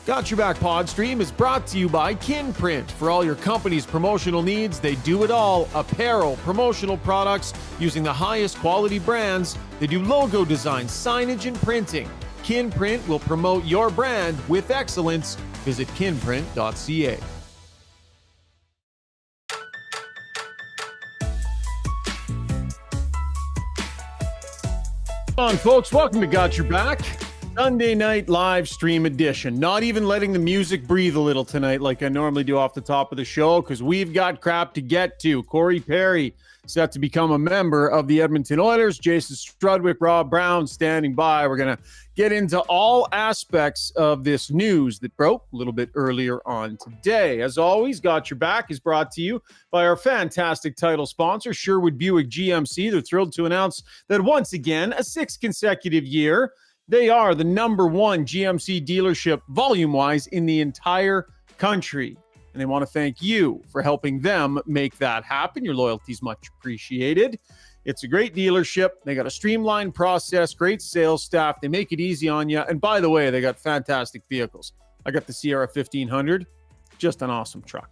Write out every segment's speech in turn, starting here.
Got Your Back Podstream is brought to you by Kinprint. For all your company's promotional needs, they do it all. Apparel, promotional products using the highest quality brands. They do logo design, signage, and printing. Kinprint will promote your brand with excellence. Visit kinprint.ca. Come on, folks. Welcome to Got Your Back. Sunday night live stream edition. Not even letting the music breathe a little tonight like I normally do off the top of the show because we've got crap to get to. Corey Perry set to become a member of the Edmonton Oilers. Jason Strudwick, Rob Brown standing by. We're going to get into all aspects of this news that broke a little bit earlier on today. As always, Got Your Back is brought to you by our fantastic title sponsor, Sherwood Buick GMC. They're thrilled to announce that once again, a sixth consecutive year, they are the number one GMC dealership volume-wise in the entire country. And they want to thank you for helping them make that happen. Your loyalty is much appreciated. It's a great dealership. They got a streamlined process, great sales staff. They make it easy on you. And by the way, they got fantastic vehicles. I got the Sierra 1500, just an awesome truck.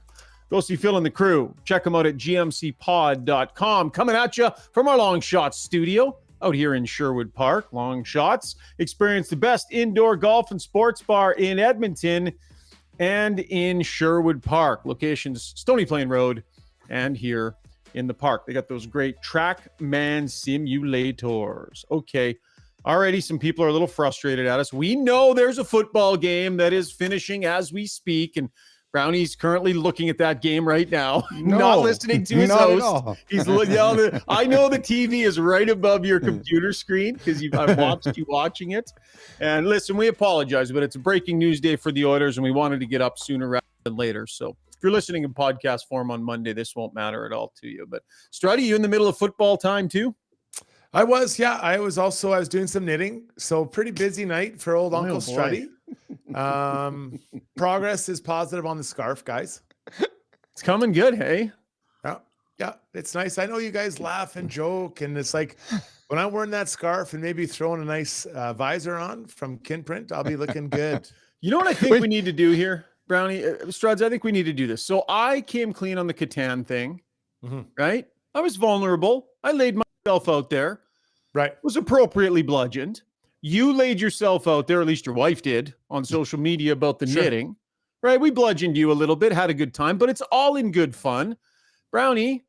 Go see Phil and the crew. Check them out at gmcpod.com. Coming at you from our Long Shots studio out here in Sherwood Park. Long Shots. Experience the best indoor golf and sports bar in Edmonton and in Sherwood Park. Locations Stony Plain Road and here in the park. They got those great TrackMan simulators. Okay. Already some people are a little frustrated at us. We know there's a football game that is finishing as we speak, and Brownie's currently looking at that game right now, not listening to his host. He's yelling. I know the TV is right above your computer screen because I've watched you watching it. And listen, we apologize, but it's a breaking news day for the Oilers, and we wanted to get up sooner rather than later. So if you're listening in podcast form on Monday, this won't matter at all to you. But Strudy, you in the middle of football time too? I was, yeah. I was doing some knitting. So pretty busy night for old Uncle Strudy. Progress is positive on the scarf, guys. It's coming good, hey? Yeah, it's nice. I know you guys laugh and joke, and it's like when I'm wearing that scarf and maybe throwing a nice visor on from Kinprint, I'll be looking good. You know what I think we need to do here, Brownie? Struds, I think we need to do this. So I came clean on the Catan thing, right? I was vulnerable. I laid myself out there. Right. Was appropriately bludgeoned. You laid yourself out there, at least your wife did, on social media about the knitting, right? We bludgeoned you a little bit, had a good time, but it's all in good fun. Brownie,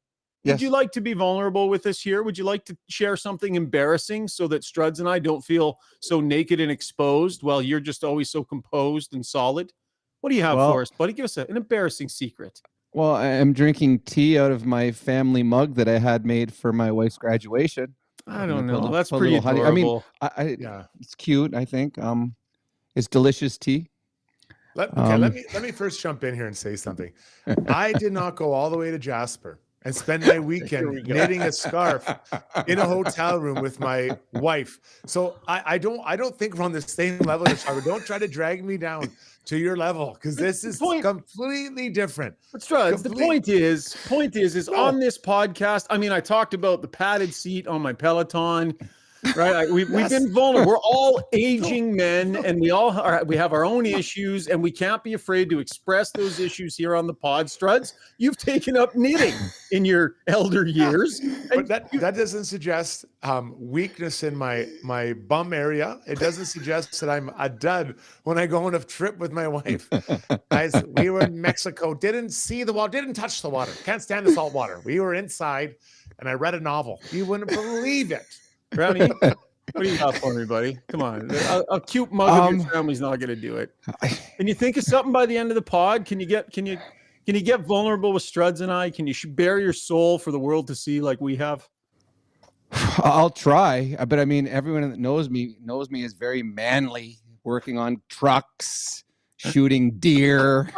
would you like to be vulnerable with us here? Would you like to share something embarrassing so that Struds and I don't feel so naked and exposed while you're just always so composed and solid? What do you have for us, buddy? Give us an embarrassing secret. Well, I'm drinking tea out of my family mug that I had made for my wife's graduation. I don't know. That's pretty adorable. I mean, it's cute, I think. It's delicious tea. Let me first jump in here and say something. I did not go all the way to Jasper and spend my weekend knitting a scarf in a hotel room with my wife. So I don't think we're on the same level. Don't try to drag me down to your level because this is completely different. But Struds, the point is on this podcast. I mean, I talked about the padded seat on my Peloton. Right, we've been vulnerable. We're all aging men, and we have our own issues, and we can't be afraid to express those issues here on the pod. Struds, you've taken up knitting in your elder years, but that doesn't suggest weakness in my bum area. It doesn't suggest that I'm a dud when I go on a trip with my wife. Guys, we were in Mexico, didn't see the water, didn't touch the water, can't stand the salt water. We were inside, and I read a novel. You wouldn't believe it. Brownie, what do you got for me, buddy? Come on. A cute mug of your family's not going to do it. Can you think of something by the end of the pod? Can you get vulnerable with Struds and I? Can you bare your soul for the world to see like we have? I'll try, but I mean, everyone that knows me as very manly, working on trucks, shooting deer.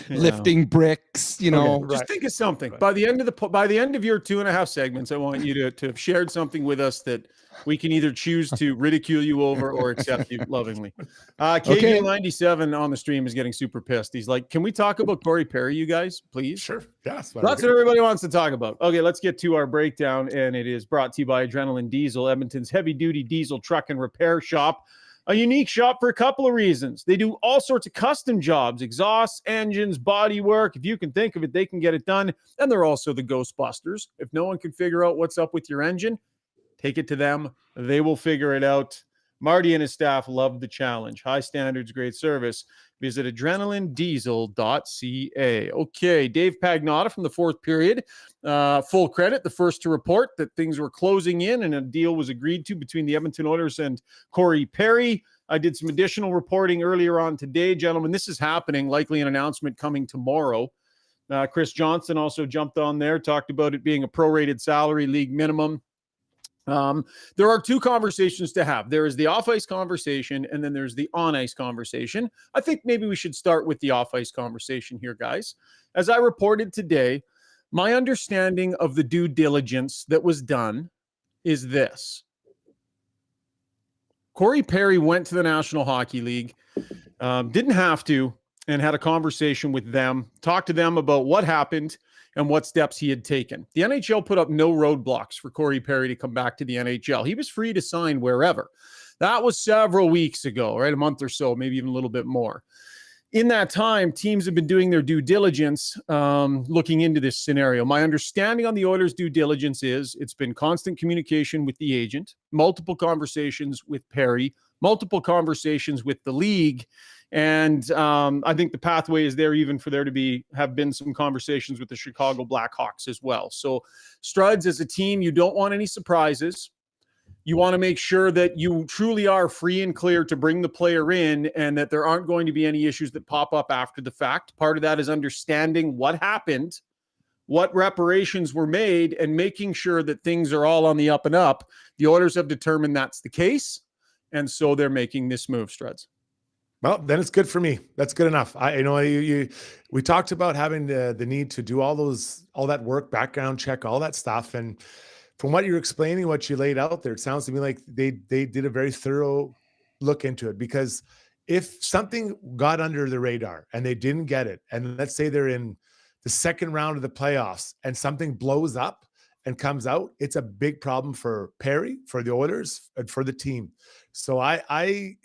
Lifting bricks, Just think of something. By the end of your 2.5 segments, I want you to have shared something with us that we can either choose to ridicule you over or accept you lovingly. KG97 on the stream is getting super pissed. He's like, "Can we talk about Corey Perry, you guys, please?" Sure. Yes. That's what everybody wants to talk about. Okay, let's get to our breakdown, and it is brought to you by Adrenaline Diesel, Edmonton's heavy-duty diesel truck and repair shop. A unique shop for a couple of reasons. They do all sorts of custom jobs, exhausts, engines, body work. If you can think of it, they can get it done. And they're also the Ghostbusters. If no one can figure out what's up with your engine, take it to them. They will figure it out. Marty and his staff love the challenge. High standards, great service. Visit adrenalinediesel.ca. Okay, Dave Pagnotta from the fourth period. Full credit, the first to report that things were closing in and a deal was agreed to between the Edmonton Oilers and Corey Perry. I did some additional reporting earlier on today, gentlemen. This is happening, likely an announcement coming tomorrow. Chris Johnson also jumped on there, talked about it being a prorated salary, league minimum. There are two conversations to have. There is the off-ice conversation, and then there's the on-ice conversation. I think maybe we should start with the off-ice conversation here, guys. As I reported today, my understanding of the due diligence that was done is this. Corey Perry went to the National Hockey League, didn't have to, and had a conversation with them, talked to them about what happened and what steps he had taken. The NHL put up no roadblocks for Corey Perry to come back to the NHL. He was free to sign wherever. That was several weeks ago, right? A month or so, maybe even a little bit more. In that time, teams have been doing their due diligence, looking into this scenario. My understanding on the Oilers' due diligence is it's been constant communication with the agent, multiple conversations with Perry, multiple conversations with the league, and I think the pathway is there even for there to have been some conversations with the Chicago Blackhawks as well. So Struds, as a team, you don't want any surprises. You want to make sure that you truly are free and clear to bring the player in and that there aren't going to be any issues that pop up after the fact. Part of that is understanding what happened, what reparations were made, and making sure that things are all on the up and up. The Oilers have determined that's the case, and so they're making this move, Struds. Well, then it's good for me. That's good enough. We talked about having the need to do all that work, background check, all that stuff. And from what you're explaining, what you laid out there, it sounds to me like they did a very thorough look into it. Because if something got under the radar and they didn't get it, and let's say they're in the second round of the playoffs and something blows up and comes out, it's a big problem for Perry, for the Oilers, and for the team. So I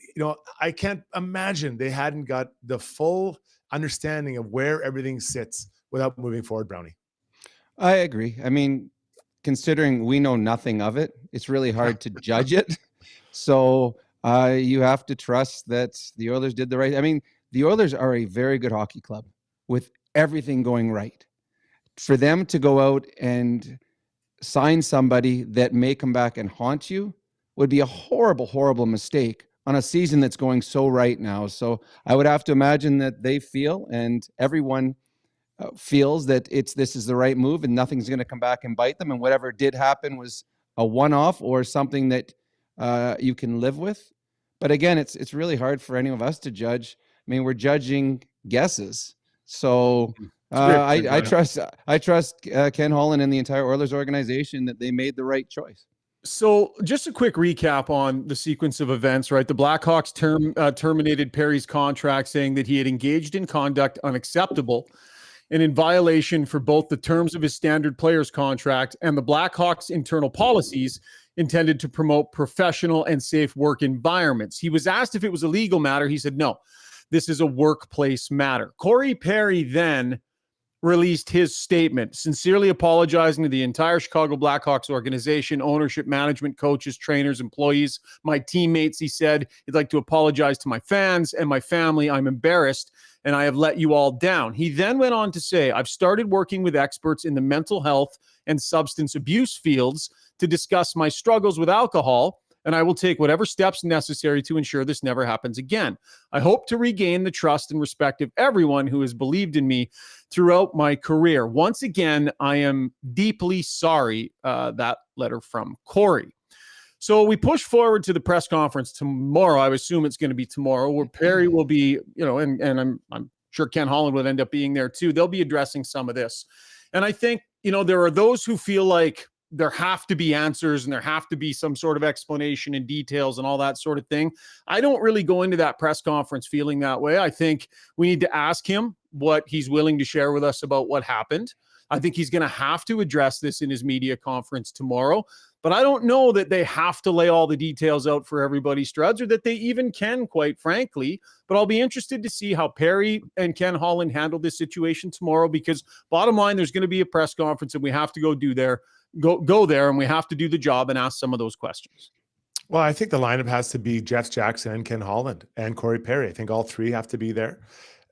can't imagine they hadn't got the full understanding of where everything sits without moving forward, Brownie. I agree. I mean, considering we know nothing of it, it's really hard to judge it. So you have to trust that the Oilers did the right. I mean, the Oilers are a very good hockey club with everything going right. For them to go out and sign somebody that may come back and haunt you would be a horrible, horrible mistake on a season that's going so right now. So I would have to imagine that they feel, and everyone feels, that this is the right move and nothing's going to come back and bite them. And whatever did happen was a one-off or something that you can live with. But again, it's really hard for any of us to judge. I mean, we're judging guesses. So I trust Ken Holland and the entire Oilers organization that they made the right choice. So just a quick recap on the sequence of events, right? The Blackhawks terminated Perry's contract, saying that he had engaged in conduct unacceptable and in violation for both the terms of his standard players contract and the Blackhawks' internal policies intended to promote professional and safe work environments. He was asked if it was a legal matter. He said, no, this is a workplace matter. Corey Perry then released his statement, sincerely apologizing to the entire Chicago Blackhawks organization, ownership, management, coaches, trainers, employees, my teammates. He said, he'd like to apologize to my fans and my family. I'm embarrassed and I have let you all down. He then went on to say, I've started working with experts in the mental health and substance abuse fields to discuss my struggles with alcohol, and I will take whatever steps necessary to ensure this never happens again. I hope to regain the trust and respect of everyone who has believed in me throughout my career. Once again, I am deeply sorry. That letter from Corey. So we push forward to the press conference tomorrow. I assume it's going to be tomorrow, where Perry will be, and I'm sure Ken Holland will end up being there too. They'll be addressing some of this. And I think, there are those who feel like there have to be answers and there have to be some sort of explanation and details and all that sort of thing. I don't really go into that press conference feeling that way. I think we need to ask him what he's willing to share with us about what happened. I think he's going to have to address this in his media conference tomorrow. But I don't know that they have to lay all the details out for everybody, Struds, or that they even can, quite frankly. But I'll be interested to see how Perry and Ken Holland handle this situation tomorrow, because bottom line, there's going to be a press conference and we have to go there and we have to do the job and ask some of those questions. Well, I think the lineup has to be Jeff Jackson and Ken Holland and Corey Perry. I think all three have to be there.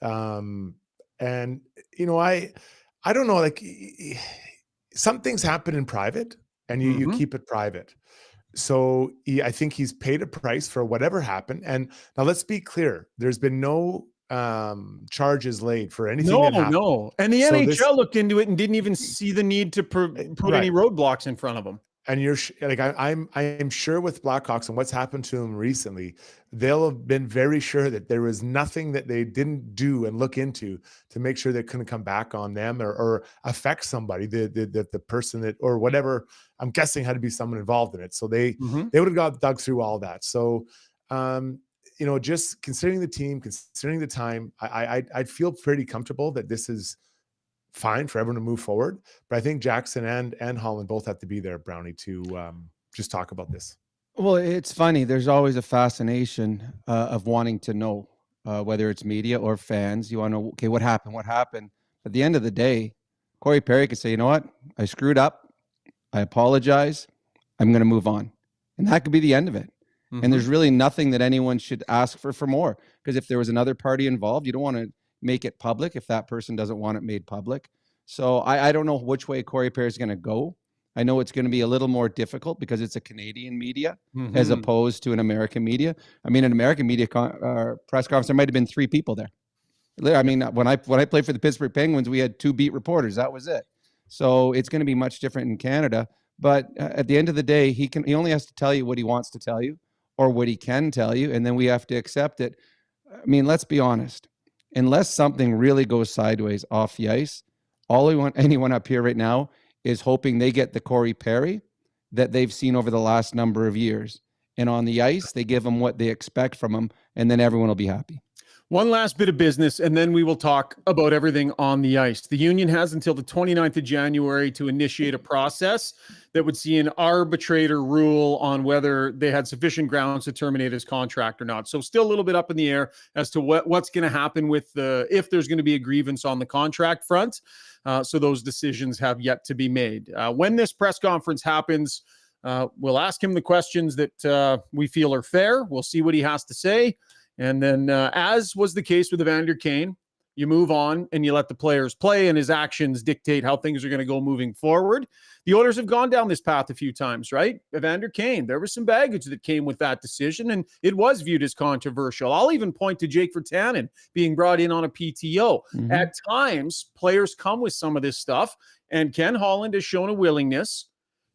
And, you know, I don't know, like some things happen in private and you keep it private. So I think he's paid a price for whatever happened. And now let's be clear. There's been no charges laid for anything that happened. No. And the NHL looked into it and didn't even see the need to put any roadblocks in front of them. And you're like, I'm sure with Blackhawks and what's happened to them recently, they'll have been very sure that there was nothing that they didn't do and look into to make sure they couldn't come back on them or affect somebody, the person that, or whatever. I'm guessing had to be someone involved in it. So they would have got dug through all that. So, you know, just considering the team, considering the time, I'd feel pretty comfortable that this is fine for everyone to move forward. But I think Jackson and Holland both have to be there, Brownie, to just talk about this. Well, it's funny. There's always a fascination of wanting to know, whether it's media or fans. You want to know, okay, what happened? What happened? At the end of the day, Corey Perry could say, you know what? I screwed up. I apologize. I'm going to move on. And that could be the end of it. And there's really nothing that anyone should ask for more. Because if there was another party involved, you don't want to make it public if that person doesn't want it made public. So I don't know which way Corey Perry is going to go. I know it's going to be a little more difficult because it's a Canadian media as opposed to an American media. I mean, an American media press conference, there might have been 3 people there. I mean, when I played for the Pittsburgh Penguins, we had 2 beat reporters. That was it. So it's going to be much different in Canada. But at the end of the day, he only has to tell you what he wants to tell you or what he can tell you, and then we have to accept it. I mean, let's be honest. Unless something really goes sideways off the ice, all we want anyone up here right now is hoping they get the Corey Perry that they've seen over the last number of years. And on the ice, they give them what they expect from them, and then everyone will be happy. One last bit of business, and then we will talk about everything on the ice. The union has until the 29th of January to initiate a process that would see an arbitrator rule on whether they had sufficient grounds to terminate his contract or not. So still a little bit up in the air as to what's going to happen with if there's going to be a grievance on the contract front. So those decisions have yet to be made. When this press conference happens, we'll ask him the questions that we feel are fair. We'll see what he has to say. And then, as was the case with Evander Kane, you move on and you let the players play, and his actions dictate how things are going to go moving forward. The Oilers have gone down this path a few times, right? Evander Kane, there was some baggage that came with that decision, and it was viewed as controversial. I'll even point to Jake Virtanen being brought in on a PTO. At times, players come with some of this stuff, and Ken Holland has shown a willingness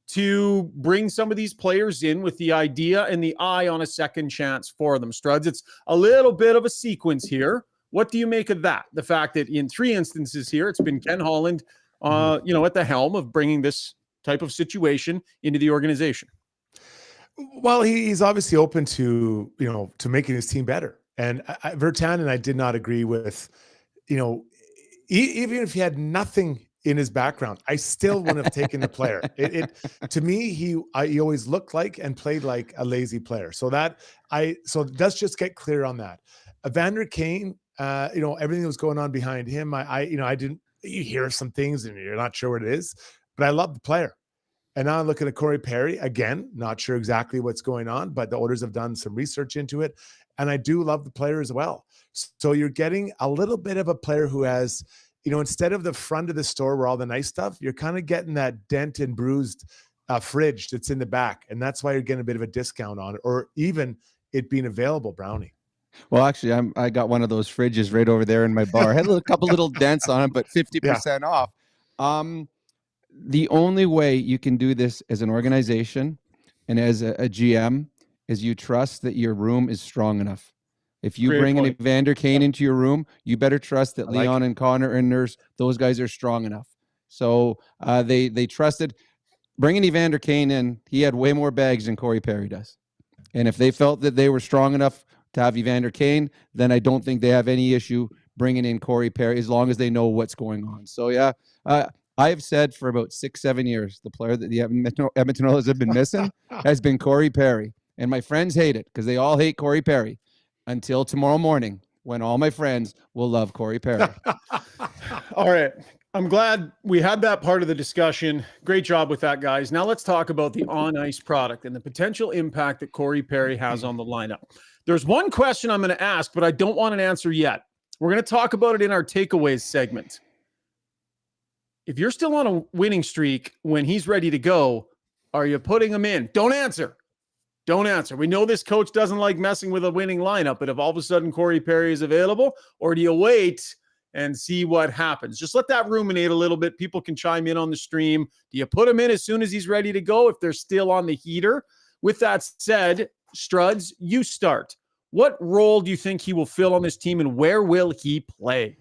to bring some of these players in with the idea and the eye on a second chance for them. Struds, it's a little bit of a sequence here. What do you make of that? The fact that in 3 instances here, it's been Ken Holland, at the helm of bringing this type of situation into the organization. Well, he's obviously open to, to making his team better. And Virtanen, I did not agree with, even if he had nothing in his background, I still wouldn't have taken the player. To me, he always looked like and played like a lazy player. So let's just get clear on that. Evander Kane, everything that was going on behind him, you hear some things and you're not sure what it is, but I love the player. And now I'm looking at Corey Perry again, not sure exactly what's going on, but the Oilers have done some research into it. And I do love the player as well. So you're getting a little bit of a player who has, instead of the front of the store where all the nice stuff, you're kind of getting that dent and bruised fridge that's in the back. And that's why you're getting a bit of a discount on it, or even it being available, Brownie. Well, actually, I got one of those fridges right over there in my bar. I had a couple little dents on it, but 50% off. The only way you can do this as an organization and as a GM is you trust that your room is strong enough. If you bring an Evander Kane into your room, you better trust that Leon and Connor and Nurse, those guys are strong enough. So they trusted bringing Evander Kane in. He had way more bags than Corey Perry does. And if they felt that they were strong enough to have Evander Kane, then I don't think they have any issue bringing in Corey Perry as long as they know what's going on. So, yeah, I've said for about 6-7 years, the player that the Edmonton Oilers have been missing has been Corey Perry. And my friends hate it because they all hate Corey Perry until tomorrow morning when all my friends will love Corey Perry. All right. I'm glad we had that part of the discussion. Great job with that, guys. Now let's talk about the on-ice product and the potential impact that Corey Perry has on the lineup. There's one question I'm going to ask, but I don't want an answer yet. We're going to talk about it in our takeaways segment. If you're still on a winning streak when he's ready to go, are you putting him in? Don't answer. Don't answer. We know this coach doesn't like messing with a winning lineup, but if all of a sudden Corey Perry is available, or do you wait and see what happens? Just let that ruminate a little bit. People can chime in on the stream. Do you put him in as soon as he's ready to go if they're still on the heater? With that said, Struds, you start. What role do you think he will fill on this team, and where will he play?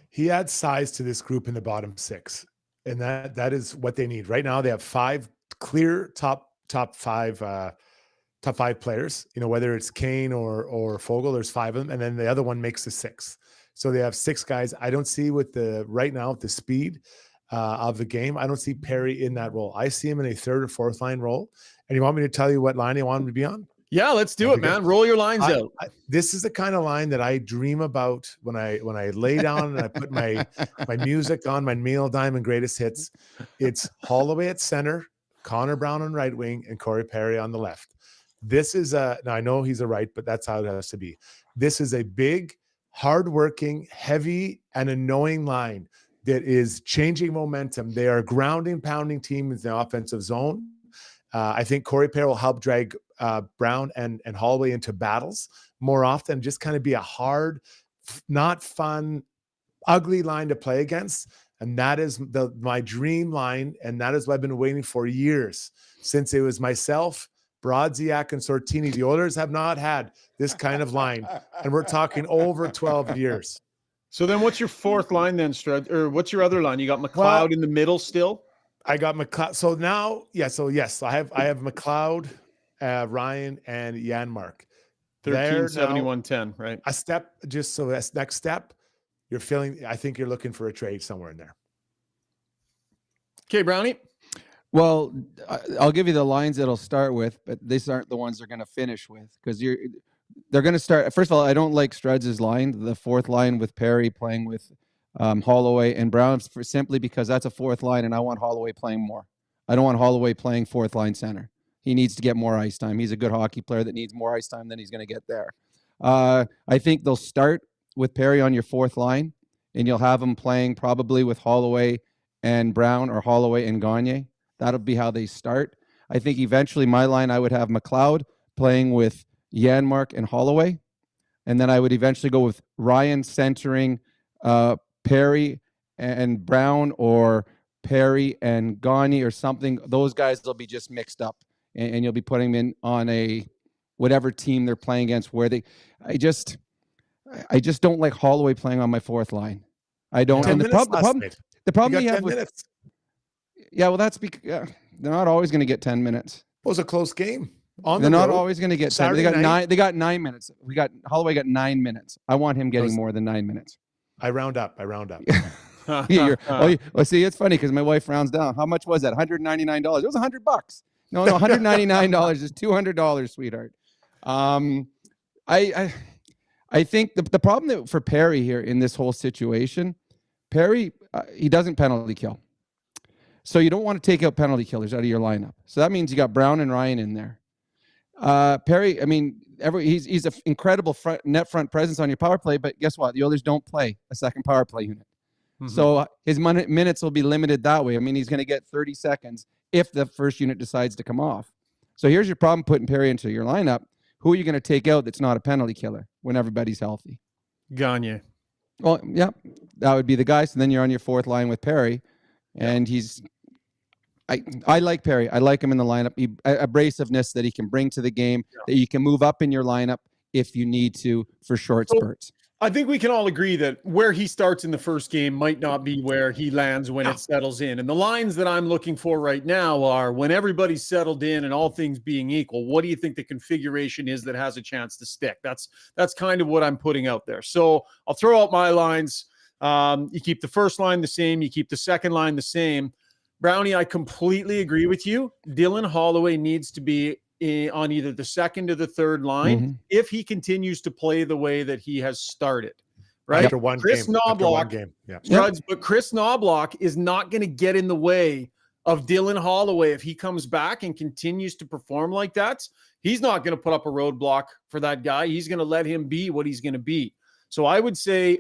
He adds size to this group in the bottom six, and that is what they need. Right now, they have 5 clear top 5 players. You know, whether it's Kane or Fogle, there's 5 of them, and then the other one makes the 6th. So they have 6 guys. I don't see with the speed of the game, I don't see Perry in that role. I see him in a 3rd or 4th line role. And you want me to tell you what line you want him to be on? Yeah, let's do it, man. Roll your lines out. This is the kind of line that I dream about when I lay down and I put my music on, my Neil Diamond greatest hits. It's Holloway at center, Connor Brown on right wing, and Corey Perry on the left. This is now I know he's a right, but that's how it has to be. This is a big, hardworking, heavy, and annoying line that is changing momentum. They are a grounding, pounding team in the offensive zone. I think Corey Perry will help drag Brown and Holloway into battles more often, just kind of be a hard, not fun, ugly line to play against. And that is my dream line. And that is what I've been waiting for years, since it was myself, Brodziak, and Sortini. The Oilers have not had this kind of line. And we're talking over 12 years. So then what's your 4th line then, Strud? Or what's your other line? You got McLeod in the middle still? I got McLeod. So now, yes, I have McLeod, Ryan, and Janmark. 13, 71, 10, right? A step, just so that's next step. I think you're looking for a trade somewhere in there. Okay, Brownie. Well, I'll give you the lines it'll start with, but these aren't the ones they're going to finish with, because they're going to start. First of all, I don't like Struds' line, the 4th line with Perry playing with Holloway and Brown, simply because that's a 4th line, and I want Holloway playing more. I don't want Holloway playing 4th line center. He needs to get more ice time. He's a good hockey player that needs more ice time than he's going to get there. I think they'll start with Perry on your 4th line, and you'll have him playing probably with Holloway and Brown, or Holloway and Gagne. That'll be how they start. I think eventually my line, I would have McLeod playing with Janmark and Holloway, and then I would eventually go with Ryan centering Perry and Brown, or Perry and Gagne or something. Those guys will be just mixed up, and you'll be putting them in on a whatever team they're playing against. I just don't like Holloway playing on my 4th line. I don't. And the problem you have with minutes. Yeah, well, that's because they're not always going to get 10 minutes. It was a close game. They're not always going to get 10. They got 9 minutes. Holloway got 9 minutes. I want him getting more than 9 minutes. I round up. See, it's funny because my wife rounds down. How much was that? $199. It was $100. No, $199 is $200, sweetheart. I think the problem for Perry here in this whole situation, Perry, he doesn't penalty kill. So you don't want to take out penalty killers out of your lineup. So that means you got Brown and Ryan in there. Perry, I mean, he's an incredible net front presence on your power play, but guess what? The Oilers don't play a second power play unit. Mm-hmm. So his minutes will be limited that way. I mean, he's going to get 30 seconds if the first unit decides to come off. So here's your problem putting Perry into your lineup. Who are you going to take out that's not a penalty killer when everybody's healthy? Gagne. Well, yeah, that would be the guy. So then you're on your 4th line with Perry, and I like Perry. I like him in the lineup. Abrasiveness that he can bring to the game, that you can move up in your lineup if you need to for short spurts. I think we can all agree that where he starts in the first game might not be where he lands when it settles in. And the lines that I'm looking for right now are, when everybody's settled in and all things being equal, what do you think the configuration is that has a chance to stick? That's kind of what I'm putting out there. So I'll throw out my lines. You keep the first line the same. You keep the second line the same. Brownie, I completely agree with you. Dylan Holloway needs to be on either the second or the third line if he continues to play the way that he has started. Right? After one game. Yeah. Struds, but Chris Knobloch is not going to get in the way of Dylan Holloway if he comes back and continues to perform like that. He's not going to put up a roadblock for that guy. He's going to let him be what he's going to be. So I would say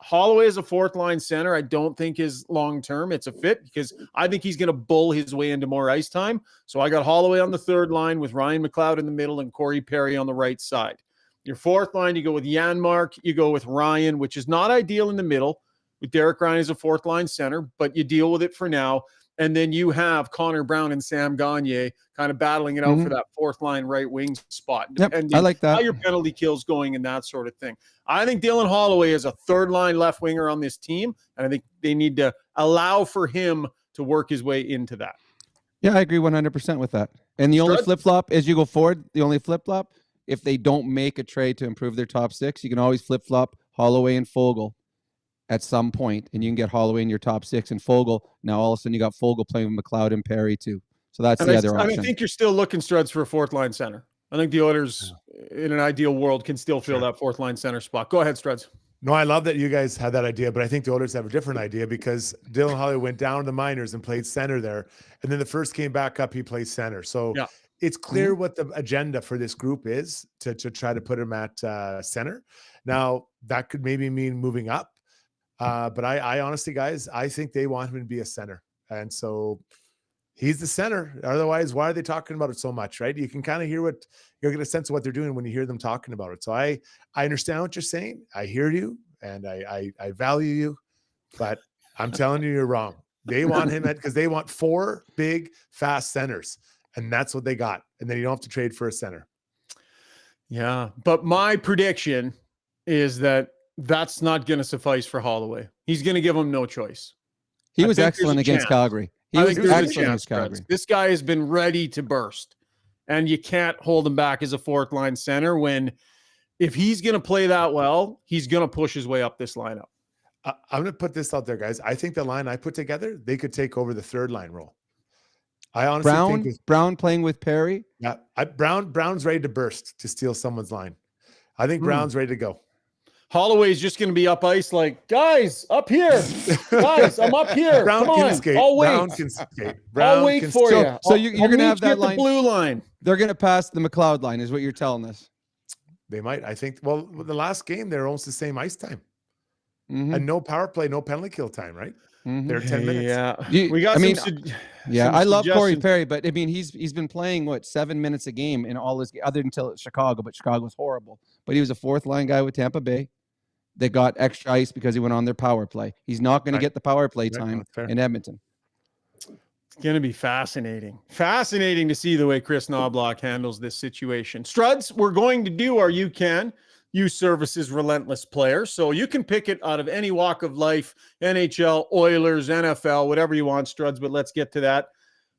Holloway as a fourth line center, I don't think is long-term. It's a fit because I think he's going to bull his way into more ice time. So I got Holloway on the third line with Ryan McLeod in the middle and Corey Perry on the right side. Your fourth line, you go with Janmark, you go with Ryan, which is not ideal in the middle with Derek Ryan as a fourth line center, but you deal with it for now. And then you have Connor Brown and Sam Gagner kind of battling it out for that fourth line right wing spot. I like that. How your penalty kills going and that sort of thing. I think Dylan Holloway is a third line left winger on this team, and I think they need to allow for him to work his way into that. Yeah, I agree 100% with that. And the only flip-flop as you go forward, if they don't make a trade to improve their top six, you can always flip-flop Holloway and Fogle at some point, and you can get Holloway in your top six and Fogle. Now, all of a sudden, you got Fogle playing with McLeod and Perry, too. So that's the other option. I think you're still looking, Struds, for a fourth-line center. I think the Oilers, in an ideal world, can still fill that fourth-line center spot. Go ahead, Struds. No, I love that you guys had that idea, but I think the Oilers have a different idea because Dylan Holloway went down to the minors and played center there, and then the first came back up, he plays center. So it's clear what the agenda for this group is to try to put him at center. Now, that could maybe mean moving up, but I honestly, guys, I think they want him to be a center, and so he's the center. Otherwise, why are they talking about it so much, right? You can kind of hear you'll get a sense of what they're doing when you hear them talking about it. So I understand what you're saying. I hear you, and I value you, but I'm telling you, you're wrong. They want him because they want 4 big, fast centers, and that's what they got. And then you don't have to trade for a center. Yeah, but my prediction is that that's not going to suffice for Holloway. He's going to give him no choice. He was excellent against Calgary. He was excellent against Calgary. This guy has been ready to burst, and you can't hold him back as a fourth line center when if he's going to play that well, he's going to push his way up this lineup. I'm going to put this out there, guys. I think the line I put together, they could take over the third line role. I honestly think Brown playing with Perry. Yeah, Brown's ready to burst to steal someone's line. I think Brown's ready to go. Holloway's just going to be up ice like, guys, up here. Guys, I'm up here. Brown Come can on. skate. I'll wait. Brown can skate. I'll wait for you. So you're going to have that line. The blue line. They're going to pass the McLeod line is what you're telling us. They might. I think, well, the last game, they're almost the same ice time. And no power play, no penalty kill time, right? They're 10 minutes. Yeah. We got I love Corey Perry, but I mean, he's been playing 7 minutes a game in all his other until Chicago, but Chicago's horrible. But he was a fourth line guy with Tampa Bay. They got extra ice because he went on their power play. He's not going to get the power play time in Edmonton. It's going to be fascinating. Fascinating to see the way Chris Knobloch handles this situation. Struds, we're going to do our You Can Use Services Relentless Player. So you can pick it out of any walk of life, NHL, Oilers, NFL, whatever you want, Struds, but let's get to that.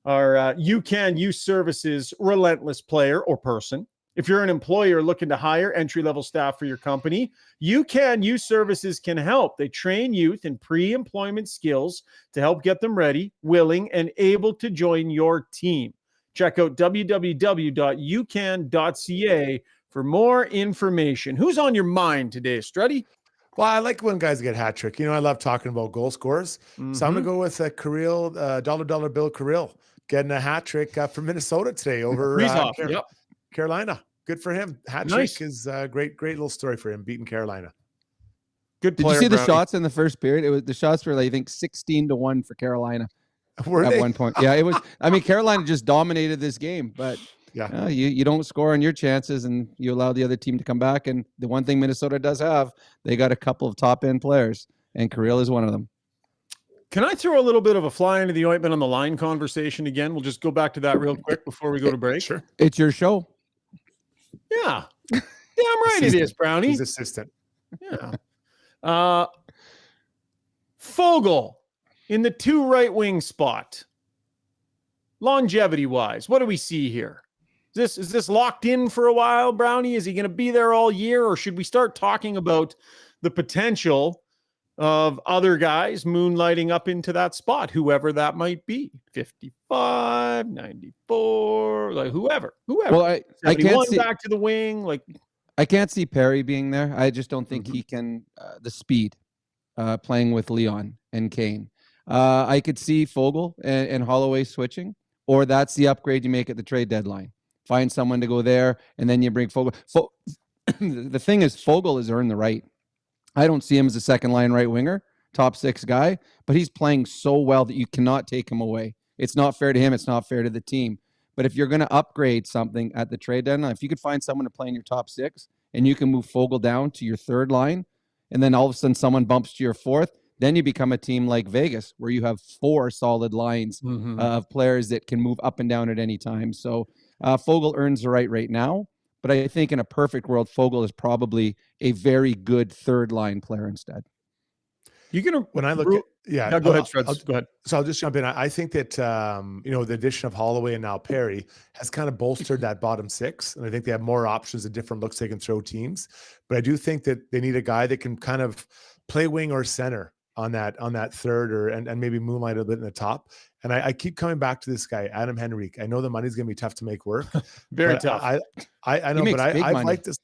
Our You Can Use Services Relentless Player or person. If you're an employer looking to hire entry-level staff for your company, You Can Use Services can help. They train youth in pre-employment skills to help get them ready, willing, and able to join your team. Check out www.youcan.ca for more information. Who's on your mind today, Strudy? Well, I like when guys get hat trick. I love talking about goal scorers. So I'm going to go with Kirill, dollar bill Kirill, getting a hat trick for Minnesota today over Carolina. Good for him. Hat trick is a great little story for him, beating Carolina. Good player. Did you see the shots in the first period? The shots were, I think, 16-1 for Carolina at one point. Yeah, it was. I mean, Carolina just dominated this game, but you don't score on your chances, and you allow the other team to come back. And the one thing Minnesota does have, they got a couple of top-end players, and Kirill is one of them. Can I throw a little bit of a fly into the ointment on the line conversation again? We'll just go back to that real quick before we go to break. Sure. It's your show. Yeah. Damn right it is, Brownie. He's assistant. Yeah. Fogle in the 2 right wing spot. Longevity-wise, what do we see here? Is this locked in for a while, Brownie? Is he going to be there all year, or should we start talking about the potential of other guys moonlighting up into that spot, whoever that might be. 55, 94, like whoever. Well, I can't see back to the wing. Like, I can't see Perry being there. I just don't think he can, the speed, playing with Leon and Kane. I could see Fogle and Holloway switching, or that's the upgrade you make at the trade deadline. Find someone to go there, and then you bring Fogle. The thing is, Fogle has earned the right. I don't see him as a second line right winger, top six guy, but he's playing so well that you cannot take him away. It's not fair to him. It's not fair to the team. But if you're going to upgrade something at the trade deadline, if you could find someone to play in your top six and you can move Fogle down to your third line, and then all of a sudden someone bumps to your fourth, then you become a team like Vegas where you have four solid lines of players that can move up and down at any time. So Fogle earns the right now. But I think in a perfect world, Fogle is probably a very good third line player instead. When I look at, go ahead, Struds. Go ahead. So I'll just jump in. I think that, the addition of Holloway and now Perry has kind of bolstered that bottom six. And I think they have more options and different looks they can throw teams. But I do think that they need a guy that can kind of play wing or center on that third and maybe moonlight a bit in the top. And I keep coming back to this guy, Adam Henrique. I know the money's going to be tough to make work. Very tough. I know, but I've liked this.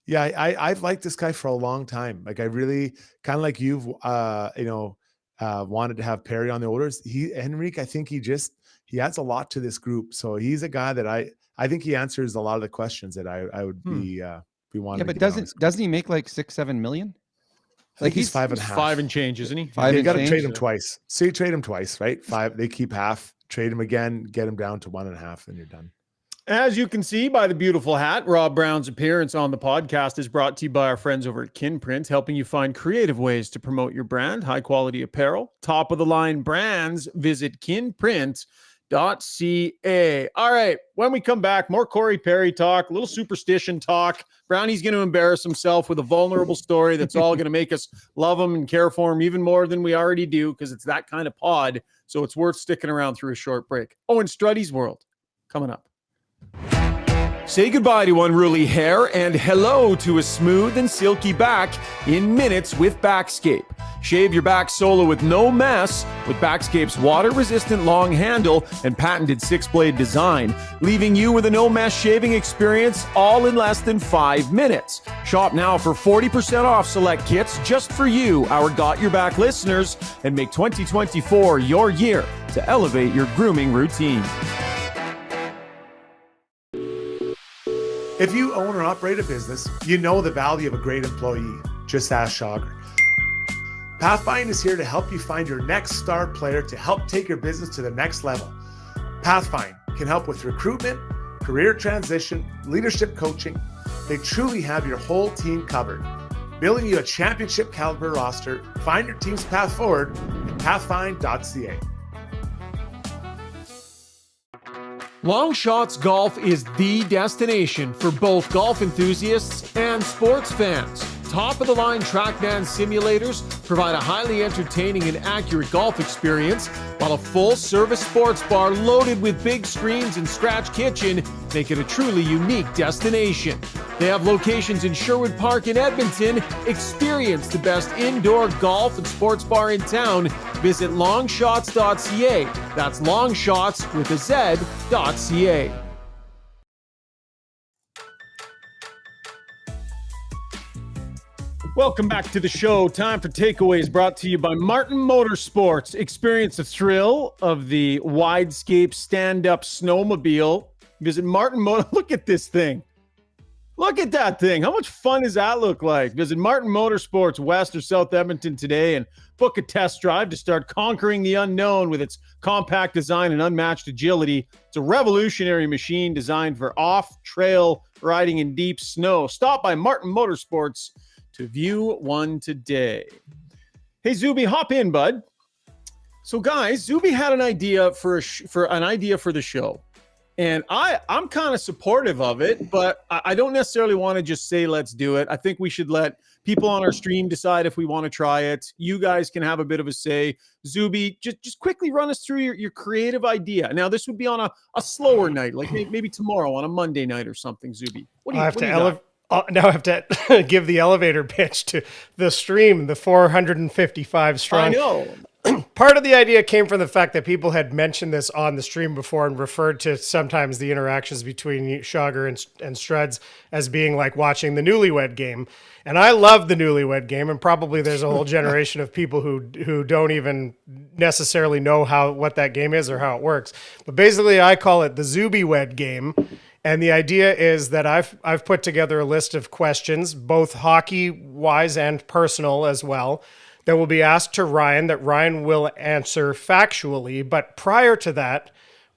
Yeah, I've liked this guy for a long time. Like I really kind of like you've wanted to have Perry on the Oilers. Henrique, I think he adds a lot to this group. So he's a guy that I think he answers a lot of the questions that I would be wanting. Yeah, but doesn't he make like 6-7 million? Like he's 5.5. 5 and change, isn't he? You got to trade him twice. So you trade him twice, right? 5. They keep half. Trade him again. Get him down to 1.5, and you're done. As you can see by the beautiful hat, Rob Brown's appearance on the podcast is brought to you by our friends over at Kinprint, helping you find creative ways to promote your brand, high-quality apparel, top-of-the-line brands. Visit kinprint.ca. All right, when we come back, more Corey Perry talk, a little superstition talk. Brownie's going to embarrass himself with a vulnerable story that's all going to make us love him and care for him even more than we already do, because it's that kind of pod, so it's worth sticking around through a short break. Oh, and Strudy's World coming up. Say goodbye to unruly hair and hello to a smooth and silky back in minutes with Backscape. Shave your back solo with no mess with Backscape's water-resistant long handle and patented 6-blade design, leaving you with a no-mess shaving experience all in less than 5 minutes. Shop now for 40% off select kits just for you, our Got Your Back listeners, and make 2024 your year to elevate your grooming routine. If you own or operate a business, you know the value of a great employee. Just ask Schauger. Pathfind is here to help you find your next star player to help take your business to the next level. Pathfind can help with recruitment, career transition, leadership coaching. They truly have your whole team covered. Building you a championship caliber roster, find your team's path forward at pathfind.ca. Long Shots Golf is the destination for both golf enthusiasts and sports fans. Top-of-the-line TrackMan simulators provide a highly entertaining and accurate golf experience, while a full-service sports bar loaded with big screens and scratch kitchen make it a truly unique destination. They have locations in Sherwood Park and Edmonton. Experience the best indoor golf and sports bar in town. Visit longshots.ca. That's longshots with a Z.ca. Welcome back to the show. Time for takeaways brought to you by Martin Motorsports. Experience the thrill of the Widescape stand-up snowmobile. Visit Martin Motor. Look at this thing. Look at that thing. How much fun does that look like? Visit Martin Motorsports West or South Edmonton today and book a test drive to start conquering the unknown with its compact design and unmatched agility. It's a revolutionary machine designed for off-trail riding in deep snow. Stop by Martin Motorsports to view one today. Hey, Zuby, hop in, bud. So, guys, Zuby had an idea for the show. And I'm kind of supportive of it, but I don't necessarily want to just say, let's do it. I think we should let people on our stream decide if we want to try it. You guys can have a bit of a say. Zuby, just quickly run us through your creative idea. Now, this would be on a slower night, like maybe tomorrow on a Monday night or something, Zuby. now I have to give the elevator pitch to the stream, the 455 strong. I know. Part of the idea came from the fact that people had mentioned this on the stream before and referred to sometimes the interactions between Shogger and Struds as being like watching the Newlywed Game. And I love the Newlywed Game, and probably there's a whole generation of people who don't even necessarily know what that game is or how it works. But basically, I call it the Zuby-Wed Game. And the idea is that I've put together a list of questions, both hockey-wise and personal as well, that will be asked to Ryan, that Ryan will answer factually. But prior to that,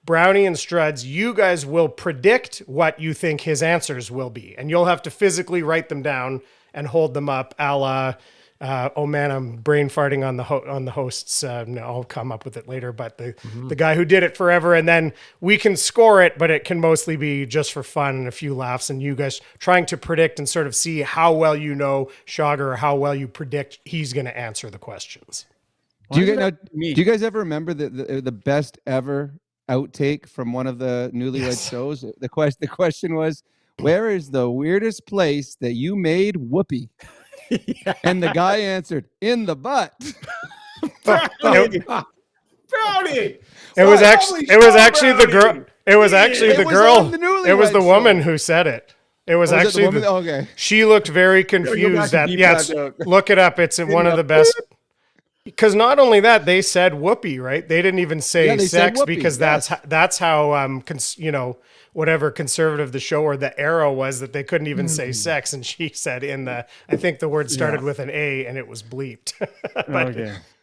Brownie and Struds, you guys will predict what you think his answers will be. And you'll have to physically write them down and hold them up a la, oh man, I'm brain farting on the hosts. No, I'll come up with it later. But the guy who did it forever, and then we can score it, but it can mostly be just for fun and a few laughs. And you guys trying to predict and sort of see how well you know Shogger or how well you predict he's going to answer the questions. Do you guys ever remember the best ever outtake from one of the Newlywed shows? The question was, where is the weirdest place that you made whoopee? Yeah. And the guy answered, in the butt. Brownie. It was actually the girl. It was actually the girl. It was the woman who said it. It was actually the woman. Okay. She looked very confused. Look it up. It's one of the best. Because not only that, they said whoopee, right? They didn't even say sex because that's how whatever conservative the show or the era was, that they couldn't even say sex. And she said I think the word started with an A and it was bleeped. But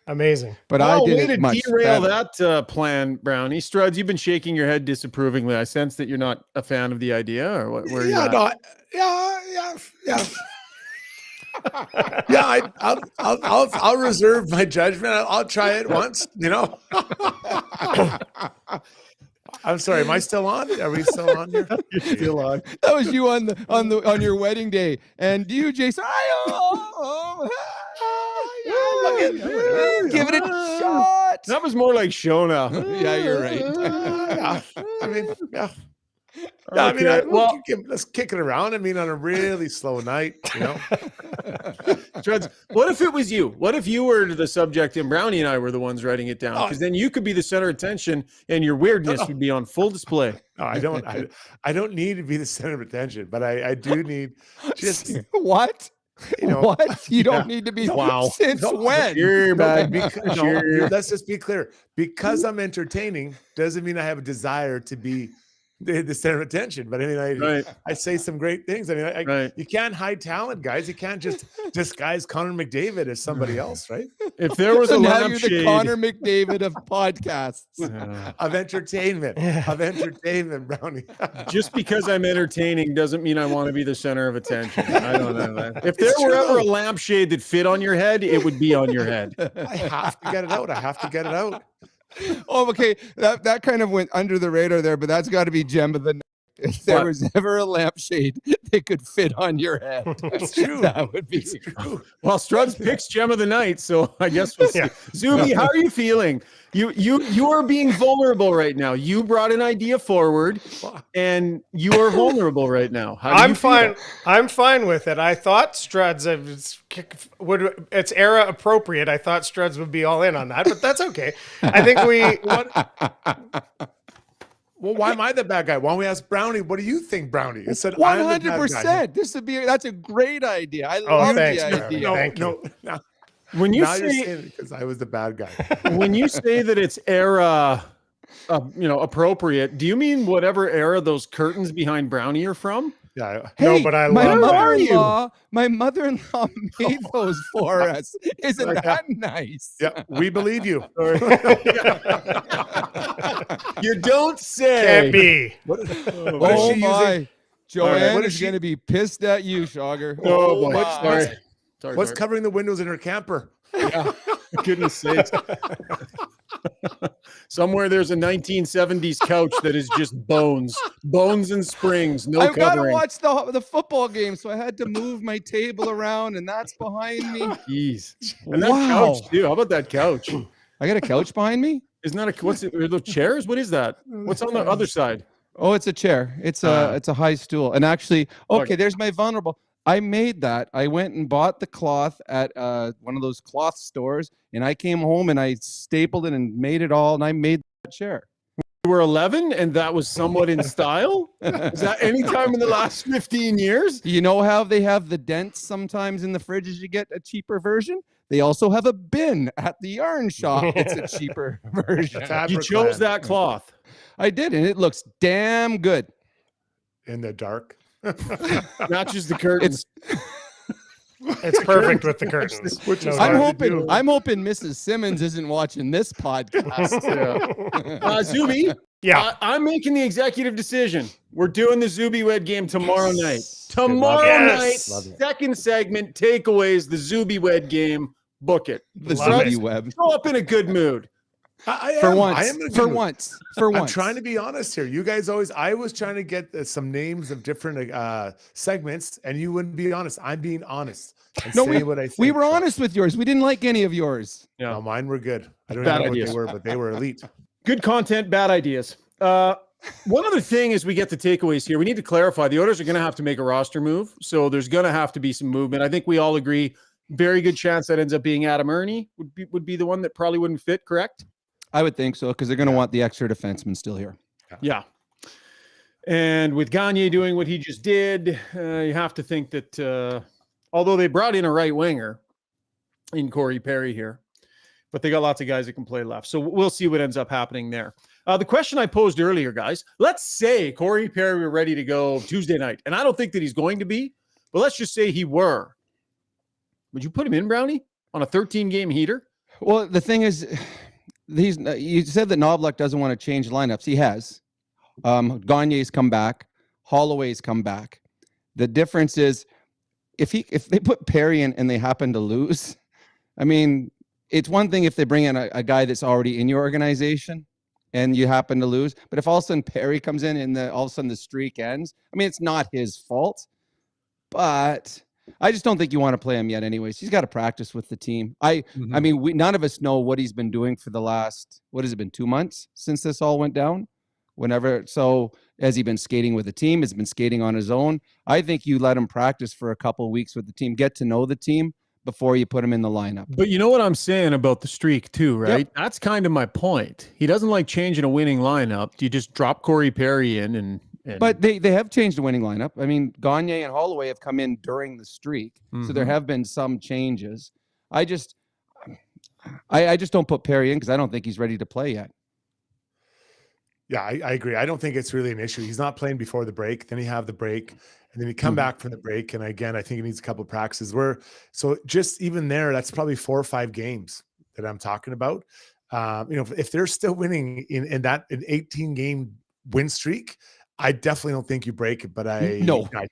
amazing. But I did way to derail that plan, Brownie. Struds, you've been shaking your head disapprovingly. I sense that you're not a fan of the idea, or what? Where I'll reserve my judgment. I'll try it once, I'm sorry. Am I still on? Are we still on here? You're still on. That was you on your wedding day. And you, Jason, give it a shot. That was more like Shona. Yeah, you're right. Let's kick it around. On a really slow night, Struds, what if it was you? What if you were the subject and Brownie and I were the ones writing it down? Because then you could be the center of attention and your weirdness would be on full display. No, I don't need to be the center of attention, but I do need just what? What? You don't need to be. Wow. Since when? You're bad. Let's just be clear. Because I'm entertaining doesn't mean I have a desire to be the center of attention. But I say some great things. You can't hide talent, guys. You can't just disguise Connor McDavid as somebody else, right? If there was a now you're the Connor McDavid of podcasts. Of entertainment, Brownie. Just because I'm entertaining doesn't mean I want to be the center of attention. I don't know that. If there were ever a lampshade that fit on your head, it would be on your head. I have to get it out. Oh, okay. That kind of went under the radar there, but that's got to be gem of the night. If there was ever a lampshade that could fit on your head, it's true. That would be true. Well, Struds picks gem of the night, so I guess we'll see. Zuby, how are you feeling? You are being vulnerable right now. You brought an idea forward, and you are vulnerable right now. I'm fine. I'm fine with it. I thought Struds it's era appropriate. I thought Struds would be all in on that, but that's okay. I think Well, why am I the bad guy? Why don't we ask Brownie? What do you think, Brownie? It said 100%. That's a great idea. I love the idea. Thank you. When you now say, you're saying it because I was the bad guy. When you say that it's era, appropriate, do you mean whatever era those curtains behind Brownie are from? Yeah. Hey, no, but I love my mother-in-law made those for us. Isn't that nice? Yeah, we believe you. You don't say. Can't be. What Oh my. Joanne is going to be pissed at you, Shogger. Oh boy. What's covering the windows in her camper? Yeah. For goodness sakes. Somewhere there's a 1970s couch that is just bones and springs, no I've got to covering. watch the football game, so I had to move my table around, and that's behind me. Jeez. And that couch too. How about that couch? I got a couch behind me? Isn't that what's it? Are those chairs? What is that? What's on the other side? Oh, it's a chair. It's a high stool. And actually, okay, there's my vulnerable. I made that. I went and bought the cloth at one of those cloth stores, and I came home and I stapled it and made it all, and I made that chair. You were 11 and that was somewhat in style? Is that any time in the last 15 years? You know how they have the dents sometimes in the fridges, you get a cheaper version? They also have a bin at the yarn shop. It's a cheaper version. You chose that cloth. I did, and it looks damn good. In the dark. Matches the curtains. It's perfect with the curtains. Which is I'm hard to do. hoping Mrs. Simmons isn't watching this podcast. Zuby, Yeah. I'm making the executive decision. We're doing the Zuby Wed game tomorrow night. Love Tomorrow it. night, Yes. Love it. second segment, takeaways, the Zuby Wed game. Book it. The Love Zuby it. Web. Show up in a good mood. I For am once. in a good For mood. once. For I'm once. trying to be honest here. You guys I was trying to get some names of different segments, and you wouldn't be honest. I'm being honest and No, saying what I think. We were So- honest with yours. We didn't like any of yours. Yeah. No, mine were good. I don't Bad know what ideas. they were, but they were elite. Good content, bad ideas. One other thing as we get the takeaways here, we need to clarify the Oilers are going to have to make a roster move. So there's going to have to be some movement. I think we all agree. Very good chance that ends up being Adam Ernie would be the one that probably wouldn't fit, correct? I would think so, because they're going to want the extra defenseman still here. Yeah. And with Gagne doing what he just did, you have to think that although they brought in a right winger in Corey Perry here, but they got lots of guys that can play left. So we'll see what ends up happening there. The question I posed earlier, guys, let's say Corey Perry were ready to go Tuesday night, and I don't think that he's going to be, but let's just say he were. Would you put him in, Brownie, on a 13-game heater? Well, the thing is, you said that Knobloch doesn't want to change lineups. He has. Gagne's come back. Holloway's come back. The difference is if they put Perry in and they happen to lose, I mean, it's one thing if they bring in a guy that's already in your organization and you happen to lose. But if all of a sudden Perry comes in and all of a sudden the streak ends, I mean, it's not his fault. But I just don't think you want to play him yet anyways. He's got to practice with the team. I mean, none of us know what he's been doing for the last, what has it been, 2 months since this all went down? So has he been skating with the team? Has he been skating on his own? I think you let him practice for a couple of weeks with the team, get to know the team before you put him in the lineup. But you know what I'm saying about the streak too, right? Yep. That's kind of my point. He doesn't like changing a winning lineup. Do you just drop Corey Perry in and But they have changed the winning lineup. I mean, Gagne and Holloway have come in during the streak, so there have been some changes. I just don't put Perry in because I don't think he's ready to play yet. Yeah, I agree. I don't think it's really an issue. He's not playing before the break. Then you have the break, and then you come back from the break. And again, I think he needs a couple of practices. So just even there, that's probably 4 or 5 games that I'm talking about. If they're still winning in an 18-game win streak, I definitely don't think you break it. But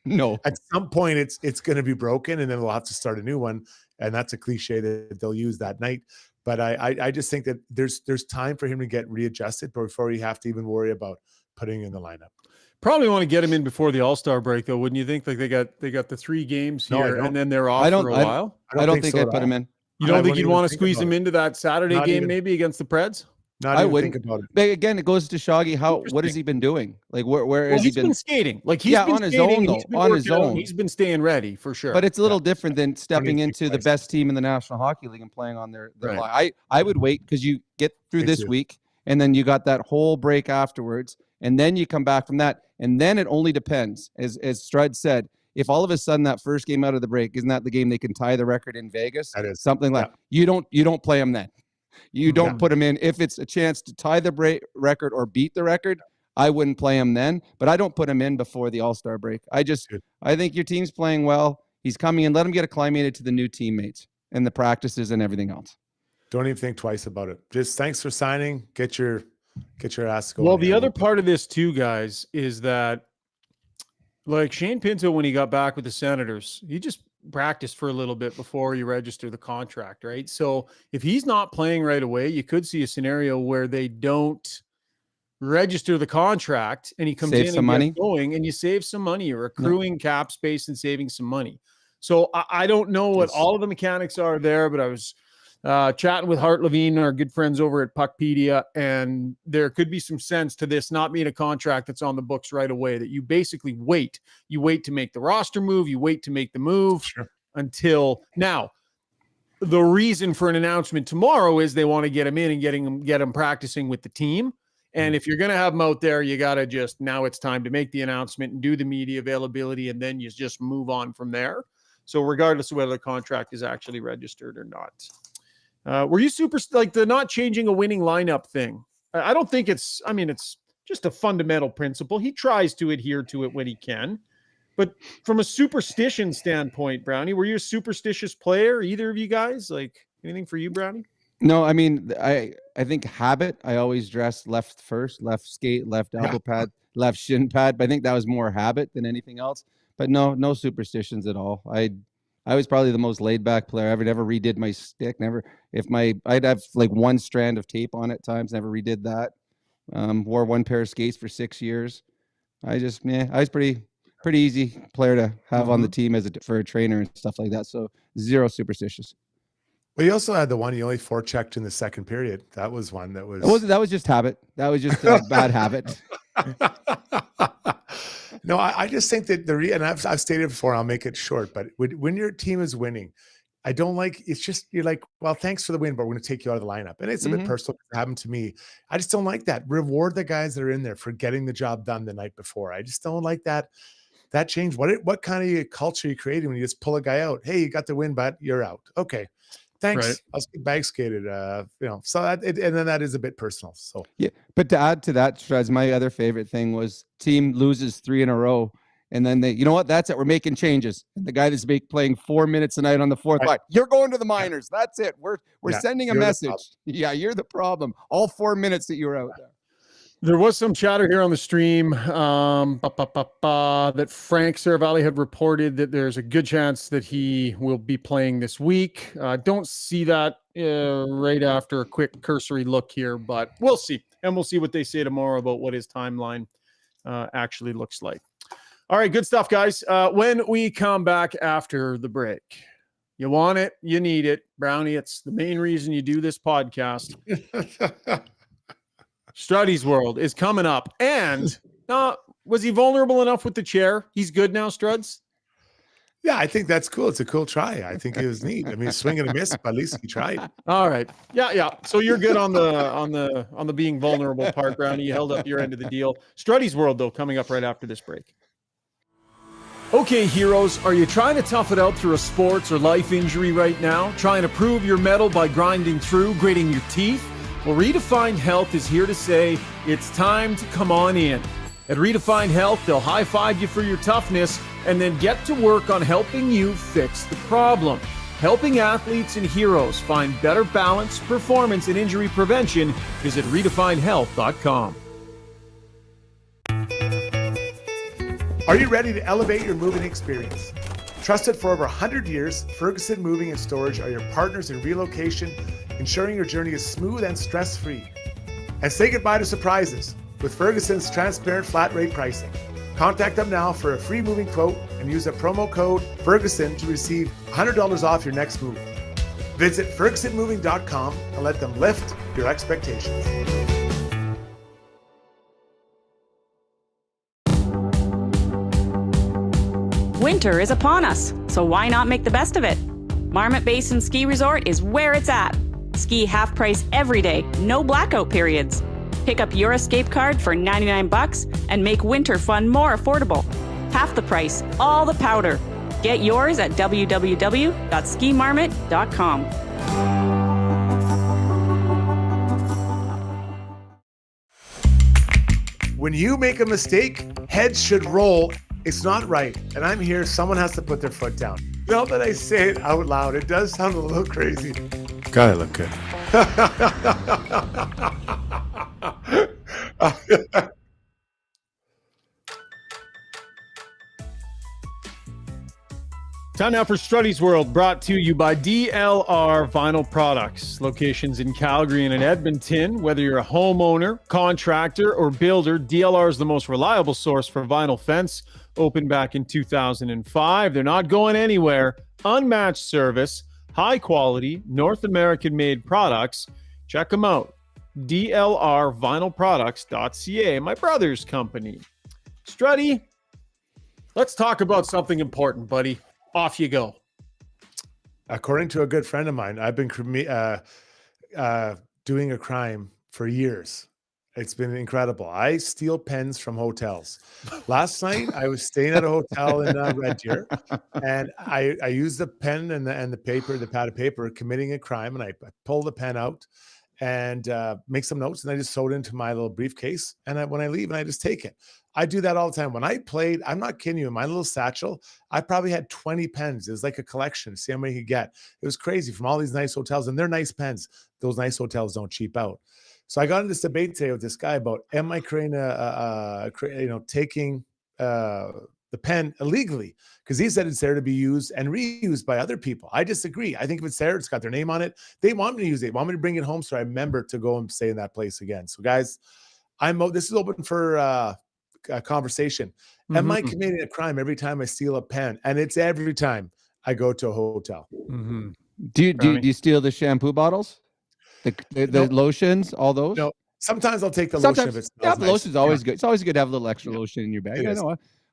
No. At some point, it's going to be broken, and then they'll have to start a new one. And that's a cliche that they'll use that night. But I just think that there's time for him to get readjusted before you have to even worry about putting in the lineup. probably want to get him in before the All-Star break, though, wouldn't you think? Like they got the 3 games No, I here, don't. and then they're off for a while. I don't think so I'd at put him all. in. You I don't think wouldn't you'd even want to think squeeze about him it. into that Saturday Not game even. maybe against the Preds? Not I even wouldn't. think about it. But again, it goes to Shoggy. What has Interesting. he been doing? Like where Well, has he he's been been? skating. Like he's Yeah, been on his skating, own, he's though. been On his working out, own. He's been staying ready for sure. But it's a little different than stepping think into the twice. best team in the National Hockey League and playing on their Right. line. I would wait because you get through Me this too. week and then you got that whole break afterwards, and then you come back from that, and then it only depends, as Strud said. If all of a sudden that first game out of the break, isn't that the game they can tie the record in Vegas? That is. Something like you don't play them then. You don't Yeah. put them in. If it's a chance to tie the record or beat the record, I wouldn't play him then. But I don't put him in before the All-Star break. Good. I think your team's playing well. He's coming in. Let him get acclimated to the new teammates and the practices and everything else. Don't even think twice about it. Just thanks for signing. Get your ass going. Well, the here. other part of this too, guys, is that like Shane Pinto, when he got back with the Senators, he just practiced for a little bit before you register the contract, right? So if he's not playing right away, you could see a scenario where they don't register the contract and he comes Save in some and money. gets going, and you save some money. You're accruing cap space and saving some money. So I don't know what Yes. all of the mechanics are there, but I was chatting with Hart Levine, our good friends over at Puckpedia, and there could be some sense to this not being a contract that's on the books right away, that you basically wait. You wait to make the roster move. You wait to make the move until now. The reason for an announcement tomorrow is they want to get him in and get him practicing with the team. And if you're going to have him out there, you got to just, now it's time to make the announcement and do the media availability, and then you just move on from there. So regardless of whether the contract is actually registered or not. Were you super, like the not changing a winning lineup thing? I don't think it's just a fundamental principle. He tries to adhere to it when he can. But from a superstition standpoint, Brownie, were you a superstitious player, either of you guys? Like anything for you, Brownie? No, I mean, I think habit. I always dressed left first, left skate, left elbow pad, left shin pad. But I think that was more habit than anything else. But no superstitions at all. I was probably the most laid back player ever. Never redid my stick. I'd have like one strand of tape on at times. Never redid that. Wore one pair of skates for 6 years. I was pretty easy player to have on the team for a trainer and stuff like that. So zero superstitious. Well, you also had the one you only forechecked in the second period. That was one that was just habit. That was just a bad habit. No, I just think that and I've stated before, I'll make it short, but when your team is winning, I don't like, it's just, you're like, well, thanks for the win, but we're going to take you out of the lineup. And it's a bit personal. It happened to me. I just don't like that. Reward the guys that are in there for getting the job done the night before. I just don't like that change. What kind of culture are you creating when you just pull a guy out? Hey, you got the win, but you're out. Okay. Thanks. Right. I'll get bag skated. So and then that is a bit personal. So yeah, but to add to that, Struds, my other favorite thing was team loses 3 in a row, and then they, you know what? That's it. We're making changes. And the guy that's playing 4 minutes a night on the fourth line, you're going to the minors. That's it. We're sending a message. Yeah, you're the problem. All 4 minutes that you were out there. There was some chatter here on the stream that Frank Saravalli had reported that there's a good chance that he will be playing this week. Don't see that right after a quick cursory look here, but we'll see. And we'll see what they say tomorrow about what his timeline actually looks like. All right, good stuff, guys. When we come back after the break, you want it, you need it. Brownie, it's the main reason you do this podcast. Strudy's World is coming up. And was he vulnerable enough with the chair? He's good now, Struds? Yeah, I think that's cool. It's a cool try. I think it was neat. I mean, swing and a miss, but at least he tried. All right. Yeah. So you're good on the being vulnerable part, Brownie. You held up your end of the deal. Strudy's World, though, coming up right after this break. Okay, heroes, are you trying to tough it out through a sports or life injury right now? Trying to prove your mettle by grinding through, gritting your teeth? Well, Redefined Health is here to say it's time to come on in. At Redefined Health, they'll high-five you for your toughness and then get to work on helping you fix the problem. Helping athletes and heroes find better balance, performance, and injury prevention. Visit redefinedhealth.com. Are you ready to elevate your moving experience? Trusted for over 100 years, Ferguson Moving and Storage are your partners in relocation, ensuring your journey is smooth and stress-free. And say goodbye to surprises with Ferguson's transparent flat rate pricing. Contact them now for a free moving quote and use a promo code Ferguson to receive $100 off your next move. Visit FergusonMoving.com and let them lift your expectations. Winter is upon us, so why not make the best of it? Marmot Basin Ski Resort is where it's at. Ski half price every day, no blackout periods. Pick up your escape card for $99 and make winter fun more affordable. Half the price, all the powder. Get yours at www.skimarmot.com. When you make a mistake, heads should roll. It's not right. And I'm here, someone has to put their foot down. Now that I say it out loud, it does sound a little crazy. God, I look good. Time now for Strudy's World, brought to you by DLR Vinyl Products. Locations in Calgary and in Edmonton. Whether you're a homeowner, contractor, or builder, DLR is the most reliable source for vinyl fence. Opened back in 2005. They're not going anywhere. Unmatched service, high quality, North American made products. Check them out. DLRvinylproducts.ca, my brother's company. Strudy, let's talk about something important, buddy. Off you go. According to a good friend of mine, I've been doing a crime for years. It's been incredible. I steal pens from hotels. Last night, I was staying at a hotel in Red Deer, and I used the pen and the paper, the pad of paper, committing a crime, and I pull the pen out and make some notes, and I just sew it into my little briefcase. And when I leave, and I just take it. I do that all the time. When I played, I'm not kidding you, in my little satchel, I probably had 20 pens. It was like a collection. See how many you could get. It was crazy from all these nice hotels, and they're nice pens. Those nice hotels don't cheap out. So I got in this debate today with this guy about, am I creating taking the pen illegally? Because he said it's there to be used and reused by other people. I disagree. I think if it's there, it's got their name on it. They want me to use it. They want me to bring it home so I remember to go and stay in that place again. So guys, this is open for a conversation. Am I committing a crime every time I steal a pen? And it's every time I go to a hotel. Do you steal the shampoo bottles? The lotions, all those? No. Sometimes I'll take the lotion if it smells nice. Lotion's always good. It's always good to have a little extra lotion in your bag.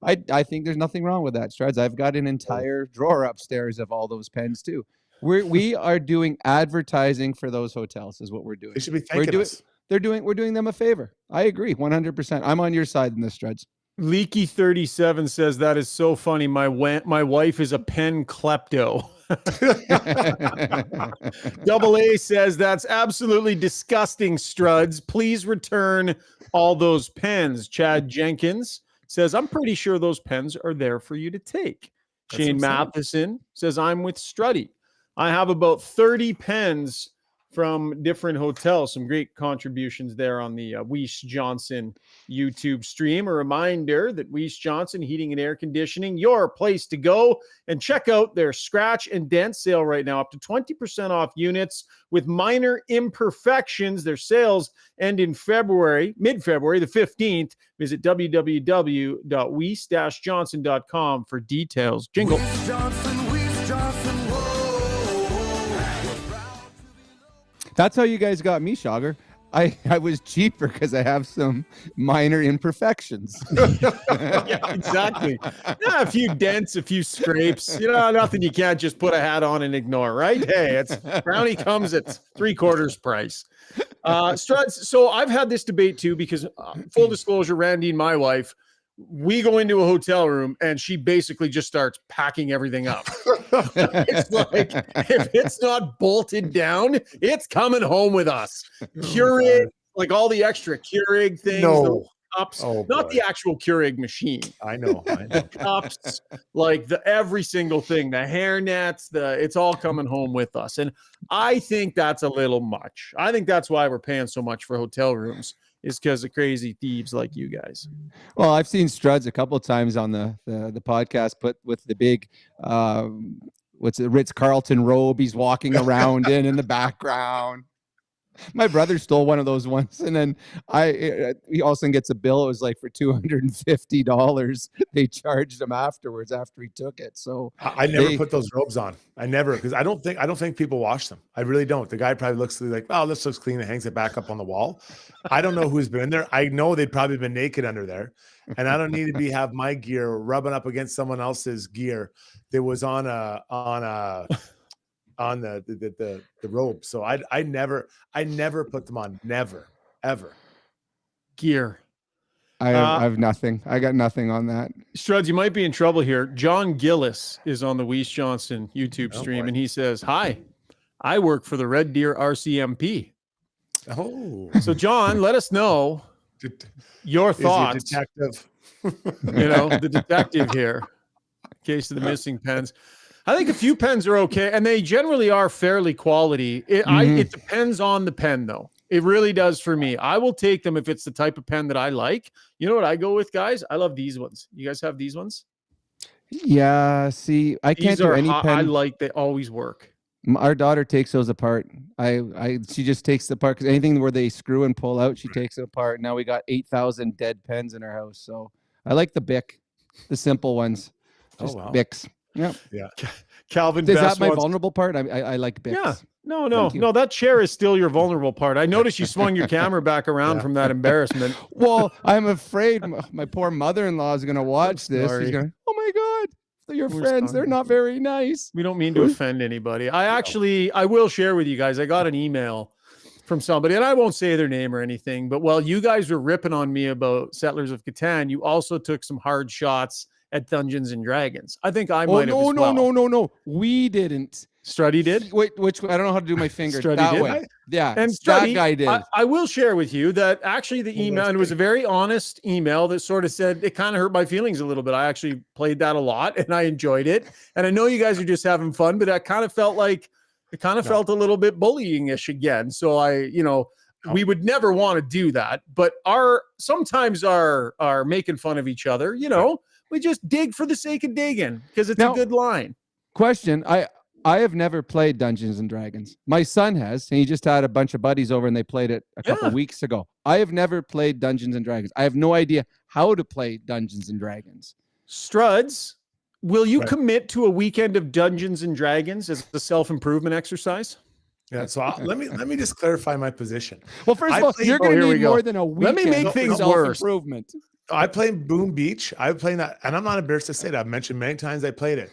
I think there's nothing wrong with that, Struds. I've got an entire drawer upstairs of all those pens too. We are doing advertising for those hotels is what we're doing. They should be thanking us. We're doing them a favor. I agree 100%. I'm on your side in this, Struds. Leaky 37 says that is so funny. My wife is a pen klepto. Double A says that's absolutely disgusting, Struds. Please return all those pens. Chad Jenkins says I'm pretty sure those pens are there for you to take. Shane Matheson says I'm with Strudy. I have about 30 pens from different hotels. Some great contributions there on the Weiss Johnson YouTube stream. A reminder that Weiss Johnson Heating and Air Conditioning, your place to go, and check out their scratch and dent sale right now, up to 20% off units with minor imperfections. Their sales end in mid-February the 15th. Visit www.weiss-johnson.com for details. Jingle. Weiss Johnson, That's how you guys got me, Shogger. I was cheaper because I have some minor imperfections. Yeah, exactly. Yeah, a few dents, a few scrapes. Nothing you can't just put a hat on and ignore, right? Hey, it's brownie comes at 3/4 price. Struds, so I've had this debate too because full disclosure, Randy and my wife, we go into a hotel room and she basically just starts packing everything up. It's like, if it's not bolted down, it's coming home with us. Keurig, like all the extra Keurig things, the cups, not the actual Keurig machine. I know. Cups, like every single thing, the hair nets, it's all coming home with us. And I think that's a little much. I think that's why we're paying so much for hotel rooms. Is because of crazy thieves like you guys. Well, I've seen Struds a couple of times on the podcast, but with the big, Ritz-Carlton robe he's walking around in the background. My brother stole one of those once, and then he also gets a bill. It was like for $250. They charged him afterwards after he took it. So I never put those robes on. I never, because I don't think people wash them. I really don't. The guy probably looks like, oh, this looks clean, and hangs it back up on the wall. I don't know who's been in there. I know they'd probably been naked under there, and I don't need to have my gear rubbing up against someone else's gear that was on the robe. So I never put them on. Never, ever. Gear. I have nothing. I got nothing on that. Struds, you might be in trouble here. John Gillis is on the Weiss Johnson YouTube stream, and he says, "Hi, I work for the Red Deer RCMP." Oh, so John, let us know your thoughts. Detective. The detective here, in case of the missing pens. I think a few pens are okay, and they generally are fairly quality. It depends on the pen, though. It really does for me. I will take them if it's the type of pen that I like. You know what I go with, guys? I love these ones. You guys have these ones? Yeah, see, I can't do any pen. I like, they always work. Our daughter takes those apart. She just takes the apart because anything where they screw and pull out, she takes it apart. Now we got 8,000 dead pens in our house. So I like the Bic, the simple ones. Just Bics. Yeah. Yeah. Calvin Is Best that my wants- vulnerable part? I like Bix. Yeah. No, Thank you. no. That chair is still your vulnerable part. I noticed you swung your camera back around Yeah. from that embarrassment. Well, I'm afraid my poor mother-in-law is going to watch this. sorry. She's going, oh my God, they're your We're friends. sorry. They're not very nice. We don't mean to offend anybody. I will share with you guys. I got an email from somebody, and I won't say their name or anything, but while you guys were ripping on me about Settlers of Catan, you also took some hard shots at Dungeons and Dragons. I think I might have as well. No. We didn't. Struddy did. Wait, which I don't know how to do my finger Struddy that did? way. Yeah, And that Struddy, guy did. I will share with you that actually the email, and it was a very honest email that sort of said it kind of hurt my feelings a little bit. I actually played that a lot and I enjoyed it. And I know you guys are just having fun, but I kind of felt like it felt a little bit bullying-ish again. So we would never want to do that, but sometimes our making fun of each other, we just dig for the sake of digging because it's a good line. Question. I have never played Dungeons and Dragons. My son has, and he just had a bunch of buddies over and they played it a couple weeks ago. I have never played Dungeons and Dragons. I have no idea how to play Dungeons and Dragons. Struds, will you commit to a weekend of Dungeons and Dragons as a self-improvement exercise? Yeah. So let me just clarify my position. Well, first of all, you're going to need more than a weekend. Let me make things worse. Improvement. I played Boom Beach. I'm playing that, and I'm not embarrassed to say that. I've mentioned many times I played it.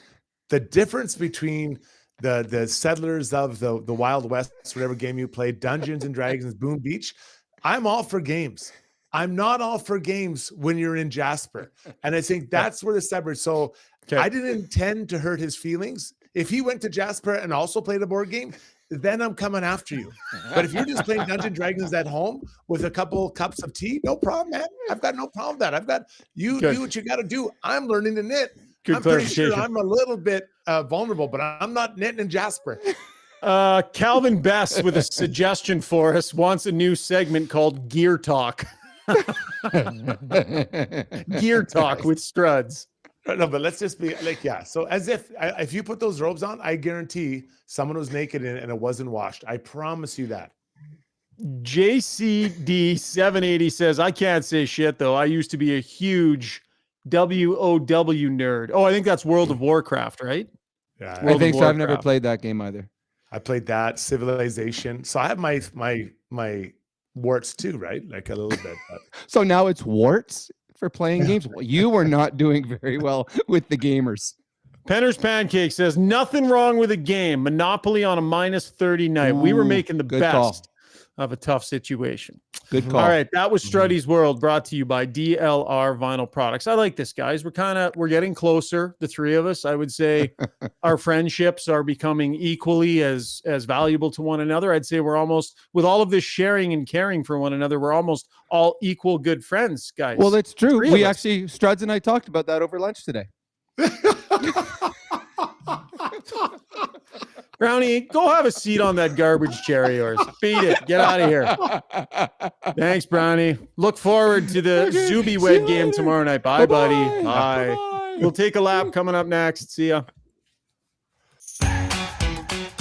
The difference between the Settlers of the Wild West, whatever game you played, Dungeons and Dragons, Boom Beach, I'm all for games. I'm not all for games when you're in Jasper. And I think that's where the separate. So I didn't intend to hurt his feelings. If he went to Jasper and also played a board game, then I'm coming after you. But if you're just playing Dungeons and Dragons at home with a couple cups of tea, no problem, man. I've got no problem with that. I've got you do what you got to do. I'm learning to knit. Good I'm pretty clarification. sure I'm a little bit vulnerable, but I'm not knitting in Jasper. Calvin Best with a suggestion for us wants a new segment called Gear Talk. Gear Talk with Struds. No, but let's just be like, So as if you put those robes on, I guarantee someone was naked in it and it wasn't washed. I promise you that. JCD780 says, I can't say shit though. I used to be a huge WOW nerd. Oh, I think that's World of Warcraft, right? Yeah, I think so. I've never played that game either. I played that Civilization. So I have my warts too, right? Like a little bit. But. So now it's warts for playing games. Well, you were not doing very well with the gamers. Penner's Pancake says, nothing wrong with a game. Monopoly on a -30 night. We were making the best of a tough situation. Good call. All right. That was Struddy's World, brought to you by DLR Vinyl Products. I like this, guys. We're getting closer, the three of us. I would say our friendships are becoming equally as valuable to one another. I'd say we're almost, with all of this sharing and caring for one another, we're almost all equal good friends, guys. Well, it's true. Three We of us. actually, Struds and I talked about that over lunch today. Brownie, go have a seat on that garbage chair of yours. Beat it. Get out of here. Thanks, Brownie. Look forward to the Zuby Wed game tomorrow night. Bye, buddy. Bye. Bye-bye. We'll take a lap coming up next. See ya.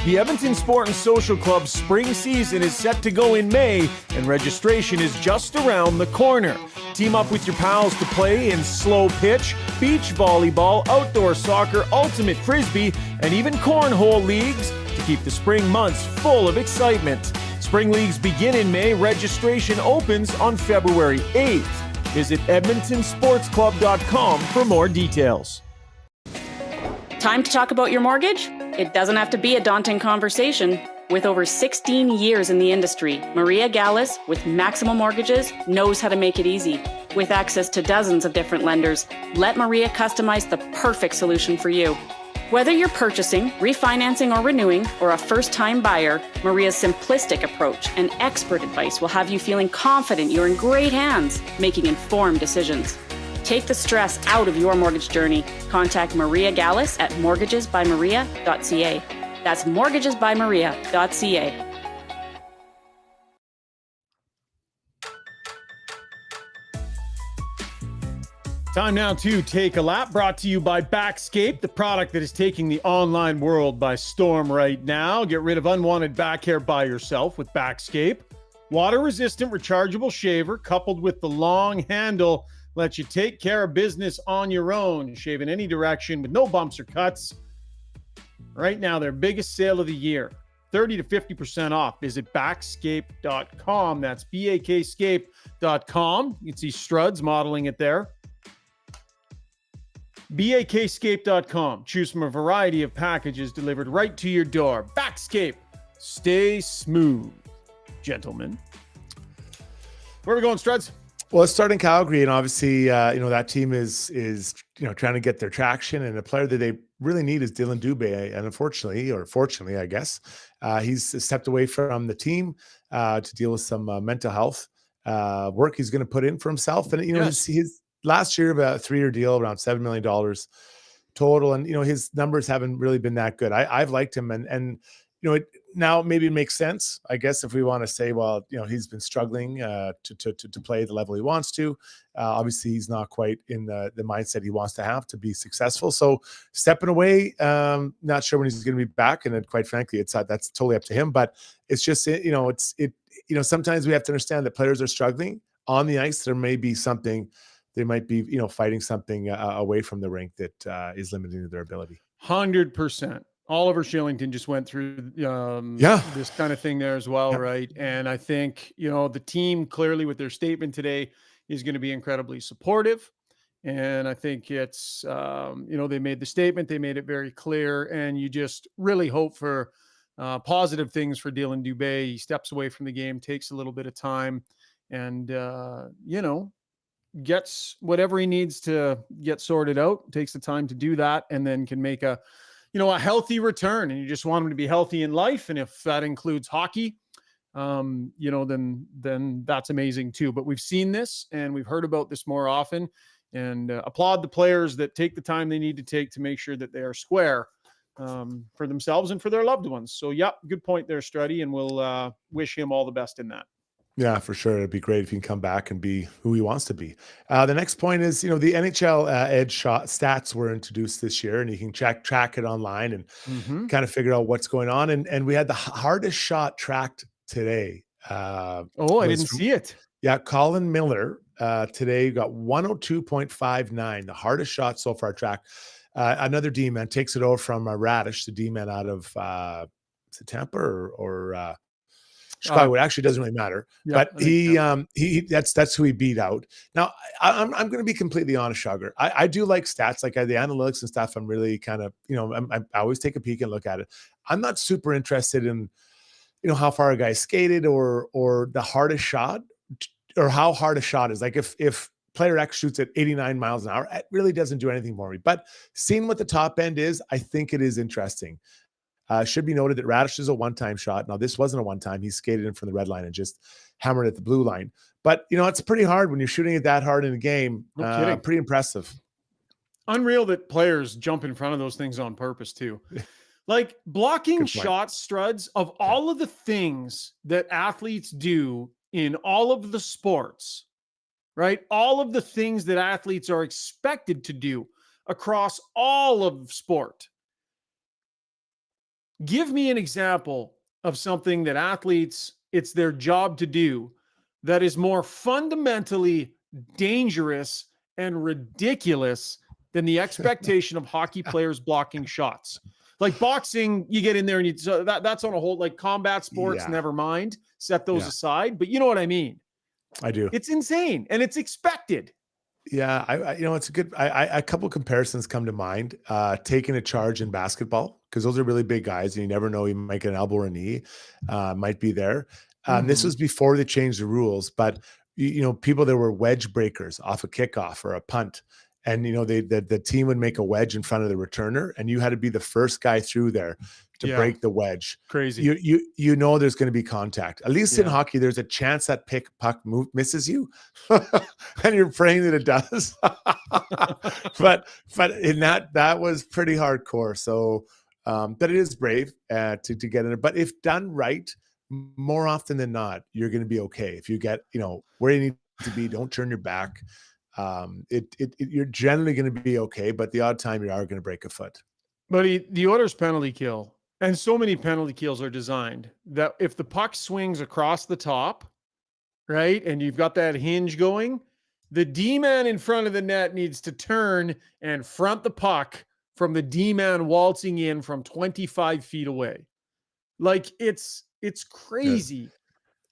The Edmonton Sport and Social Club's spring season is set to go in May, and registration is just around the corner. Team up with your pals to play in slow pitch, beach volleyball, outdoor soccer, ultimate frisbee, and even cornhole leagues to keep the spring months full of excitement. Spring leagues begin in May. Registration opens on February 8th. Visit edmontonsportsclub.com for more details. Time to talk about your mortgage? It doesn't have to be a daunting conversation. With over 16 years in the industry, Maria Gallus with Maximal Mortgages knows how to make it easy. With access to dozens of different lenders, let Maria customize the perfect solution for you. Whether you're purchasing, refinancing, or renewing, or a first-time buyer, Maria's simplistic approach and expert advice will have you feeling confident you're in great hands, making informed decisions. Take the stress out of your mortgage journey. Contact Maria Gallus at mortgagesbymaria.ca. That's mortgagesbymaria.ca. Time now to take a lap, brought to you by Backscape, the product that is taking the online world by storm right now. Get rid of unwanted back hair by yourself with Backscape. Water-resistant rechargeable shaver coupled with the long handle Let you take care of business on your own. Shave in any direction with no bumps or cuts. Right now, their biggest sale of the year. 30 to 50% off. Visit backscape.com. That's bakscape.com. You can see Struds modeling it there. bakscape.com. Choose from a variety of packages delivered right to your door. Backscape. Stay smooth, gentlemen. Where are we going, Struds? Well, let's start in Calgary, and obviously, that team is trying to get their traction, and a player that they really need is Dylan Dubé. And unfortunately, or fortunately, I guess, he's stepped away from the team to deal with some mental health work he's going to put in for himself. And his last year, about a 3-year deal, around $7 million total, and his numbers haven't really been that good. I've liked him, and now maybe it makes sense, I guess, if we want to say, well, he's been struggling to play the level he wants to. Obviously, he's not quite in the mindset he wants to have to be successful. So stepping away, not sure when he's going to be back. And then, quite frankly, that's totally up to him. But it's just, sometimes we have to understand that players are struggling on the ice. There may be something, they might be, fighting something away from the rink that is limiting their ability. 100%. Oliver Shillington just went through this kind of thing there as well, right? And I think, the team clearly with their statement today is going to be incredibly supportive. And I think it's, they made the statement, they made it very clear, and you just really hope for positive things for Dylan Dubé. He steps away from the game, takes a little bit of time, and, gets whatever he needs to get sorted out, takes the time to do that, and then can make a healthy return. And you just want him to be healthy in life. And if that includes hockey, then that's amazing too. But we've seen this and we've heard about this more often, and applaud the players that take the time they need to take to make sure that they are square for themselves and for their loved ones. So good point there, Strudy. And we'll wish him all the best in that. Yeah, for sure. It'd be great if he can come back and be who he wants to be. The next point is, the NHL Edge shot stats were introduced this year, and you can track it online and kind of figure out what's going on. And we had the hardest shot tracked today. I didn't see it. Yeah, Colin Miller today got 102.59, the hardest shot so far tracked. Another D-man takes it over from Radish, the D-man out of is it Tampa or Chicago. It actually doesn't really matter, but he that's who he beat out. Now I'm going to be completely honest, Sugar. I do like stats, like the analytics and stuff. I'm really kind of, I always take a peek and look at it. I'm not super interested in, how far a guy skated or the hardest shot or how hard a shot is. Like if player X shoots at 89 miles an hour, it really doesn't do anything for me. But seeing what the top end is, I think it is interesting. Should be noted that Radish is a one-time shot. Now, this wasn't a one-time. He skated in from the red line and just hammered at the blue line. But, it's pretty hard when you're shooting it that hard in a game. No kidding. Pretty impressive. Unreal that players jump in front of those things on purpose, too. Like blocking shots, Struds, of all of the things that athletes do in all of the sports, right? All of the things that athletes are expected to do across all of sport. Give me an example of something that athletes, it's their job to do, that is more fundamentally dangerous and ridiculous than the expectation of hockey players blocking shots. Like boxing, you get in there and that's on a whole, like combat sports, never mind, set those aside. But you know what I mean? I do. It's insane and it's expected. Yeah, it's a good. A couple comparisons come to mind. Taking a charge in basketball, because those are really big guys, and you never know, you might get an elbow or a knee, might be there. This was before they changed the rules, but people that were wedge breakers off a kickoff or a punt, and the team would make a wedge in front of the returner, and you had to be the first guy through there to break the wedge. Crazy. There's going to be contact. At least in hockey, there's a chance that puck misses you, and you're praying that it does. but in that was pretty hardcore. So, but it is brave to get in there. But if done right, more often than not, you're going to be okay. If you get where you need to be, don't turn your back. You're generally going to be okay. But the odd time you are going to break a foot. But the Oilers penalty kill. And so many penalty kills are designed that if the puck swings across the top, right, and you've got that hinge going, The D-man in front of the net needs to turn and front the puck from the D-man waltzing in from 25 feet away. Like it's crazy.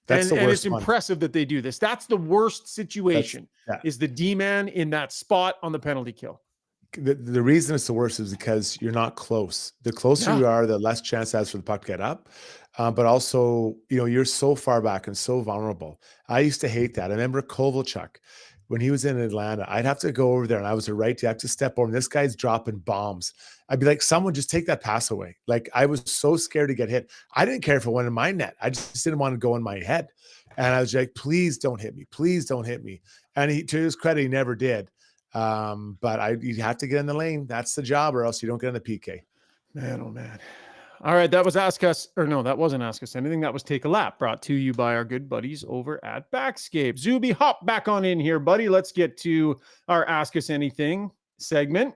That's And the it's worst one. impressive that they do this. That's the worst situation is the D-man in that spot on the penalty kill. The reason it's the worst is because you're not close. The closer you are, the less chance it has for the puck to get up. But also, you're so far back and so vulnerable. I used to hate that. I remember Kovalchuk when he was in Atlanta. I'd have to go over there, and I was a righty. I have to step over, and this guy's dropping bombs. I'd be like, someone just take that pass away. Like, I was so scared to get hit. I didn't care if it went in my net. I just didn't want to go in my head. And I was like, please don't hit me. Please don't hit me. And to his credit, he never did. But you have to get in the lane. That's the job, or else you don't get in the PK. Man, oh man. All right, that was Ask Us, or no, that wasn't Ask Us Anything. That was Take a Lap, brought to you by our good buddies over at Backscape. Zuby, hop back on in here, buddy. Let's get to our Ask Us Anything segment.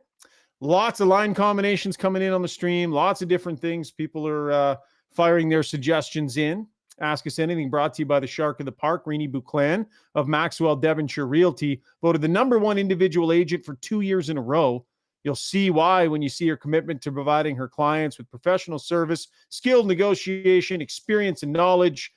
Lots of line combinations coming in on the stream. Lots of different things. People are firing their suggestions in. Ask Us Anything brought to you by the Shark of the Park, Renee Buclan of Maxwell Devonshire Realty, voted the #1 individual agent for 2 years in a row. You'll see why when you see her commitment to providing her clients with professional service, skilled negotiation, experience, and knowledge.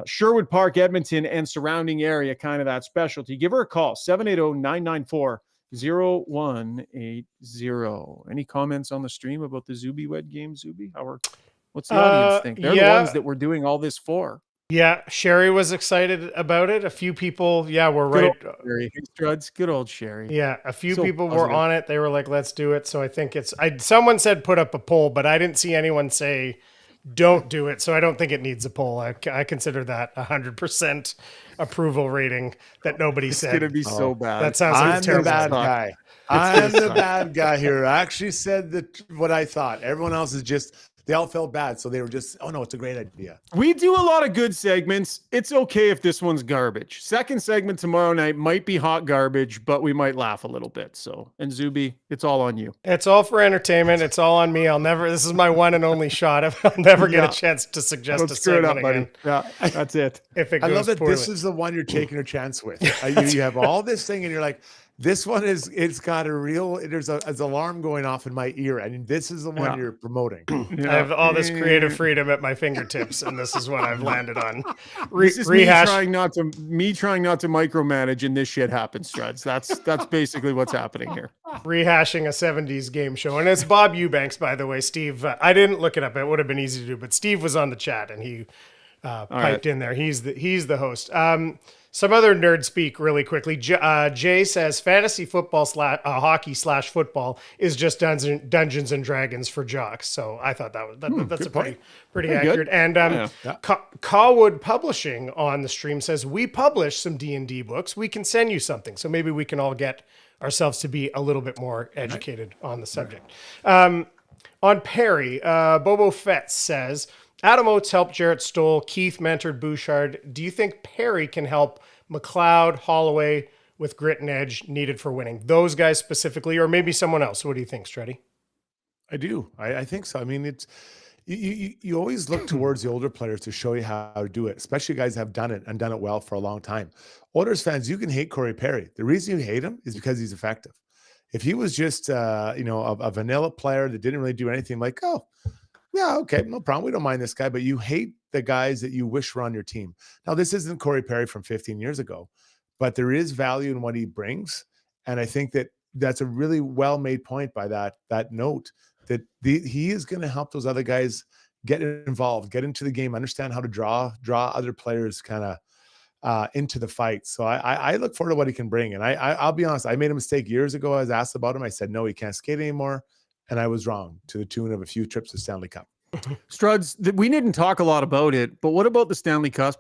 Sherwood Park, Edmonton, and surrounding area, kind of that specialty. Give her a call, 780-994-0180. Any comments on the stream about the Zuby Wed game, Zuby? What's the audience think? They're the ones that we're doing all this for. Yeah, Sherry was excited about it. A few people, were right. Sherry. Struds, good old Sherry. Yeah, a few people were on it. They were like, let's do it. So I think someone said put up a poll, but I didn't see anyone say don't do it. So I don't think it needs a poll. I consider that 100% approval rating that nobody said. It's going to be so bad. That sounds like I'm the bad guy. I'm the bad guy here. I actually said what I thought. Everyone else is just... They all felt bad, so they were just, oh no, it's a great idea. We do a lot of good segments. It's okay if this one's garbage. Second segment tomorrow night might be hot garbage, but we might laugh a little bit. So, and Zuby, it's all on you. It's all for entertainment. It's all on me. This is my one and only shot. I'll never get a chance to suggest a segment again. Yeah, that's it. If it goes I love that poorly. This is the one you're taking a chance with. You have all this thing, and you're like, this one it's got there's an alarm going off in my ear, and this is the one you're promoting. I have all this creative freedom at my fingertips, and this is what I've landed on. This is me trying not to micromanage, and this shit happens, Struds. That's basically what's happening here. Rehashing a 70s game show. And it's Bob Eubanks, by the way, Steve. I didn't look it up. It would have been easy to do, but Steve was on the chat, and he piped in there. He's the host. Some other nerd speak really quickly. Jay says fantasy football hockey / football is just Dungeons and Dragons for jocks. So I thought that's a pretty accurate. Good. And Cawood Publishing on the stream says we publish some D&D books. We can send you something. So maybe we can all get ourselves to be a little bit more educated on the subject. On Perry, Bobo Fett says, Adam Oates helped Jarrett Stoll. Keith mentored Bouchard. Do you think Perry can help McLeod, Holloway with grit and edge needed for winning? Those guys specifically, or maybe someone else. What do you think, Struddy? I do. I think so. I mean, it's you always look towards the older players to show you how to do it, especially guys that have done it and done it well for a long time. Oilers fans, you can hate Corey Perry. The reason you hate him is because he's effective. If he was just a vanilla player that didn't really do anything, like, oh, yeah, okay, no problem. We don't mind this guy, but you hate the guys that you wish were on your team. Now, this isn't Corey Perry from 15 years ago, but there is value in what he brings. And I think that's a really well-made point by that note, that he is going to help those other guys get involved, get into the game, understand how to draw other players kind of into the fight. So I look forward to what he can bring. And I'll be honest, I made a mistake years ago. I was asked about him. I said, no, he can't skate anymore. And I was wrong, to the tune of a few trips to Stanley Cup. Struds, we didn't talk a lot about it, but what about the Stanley Cup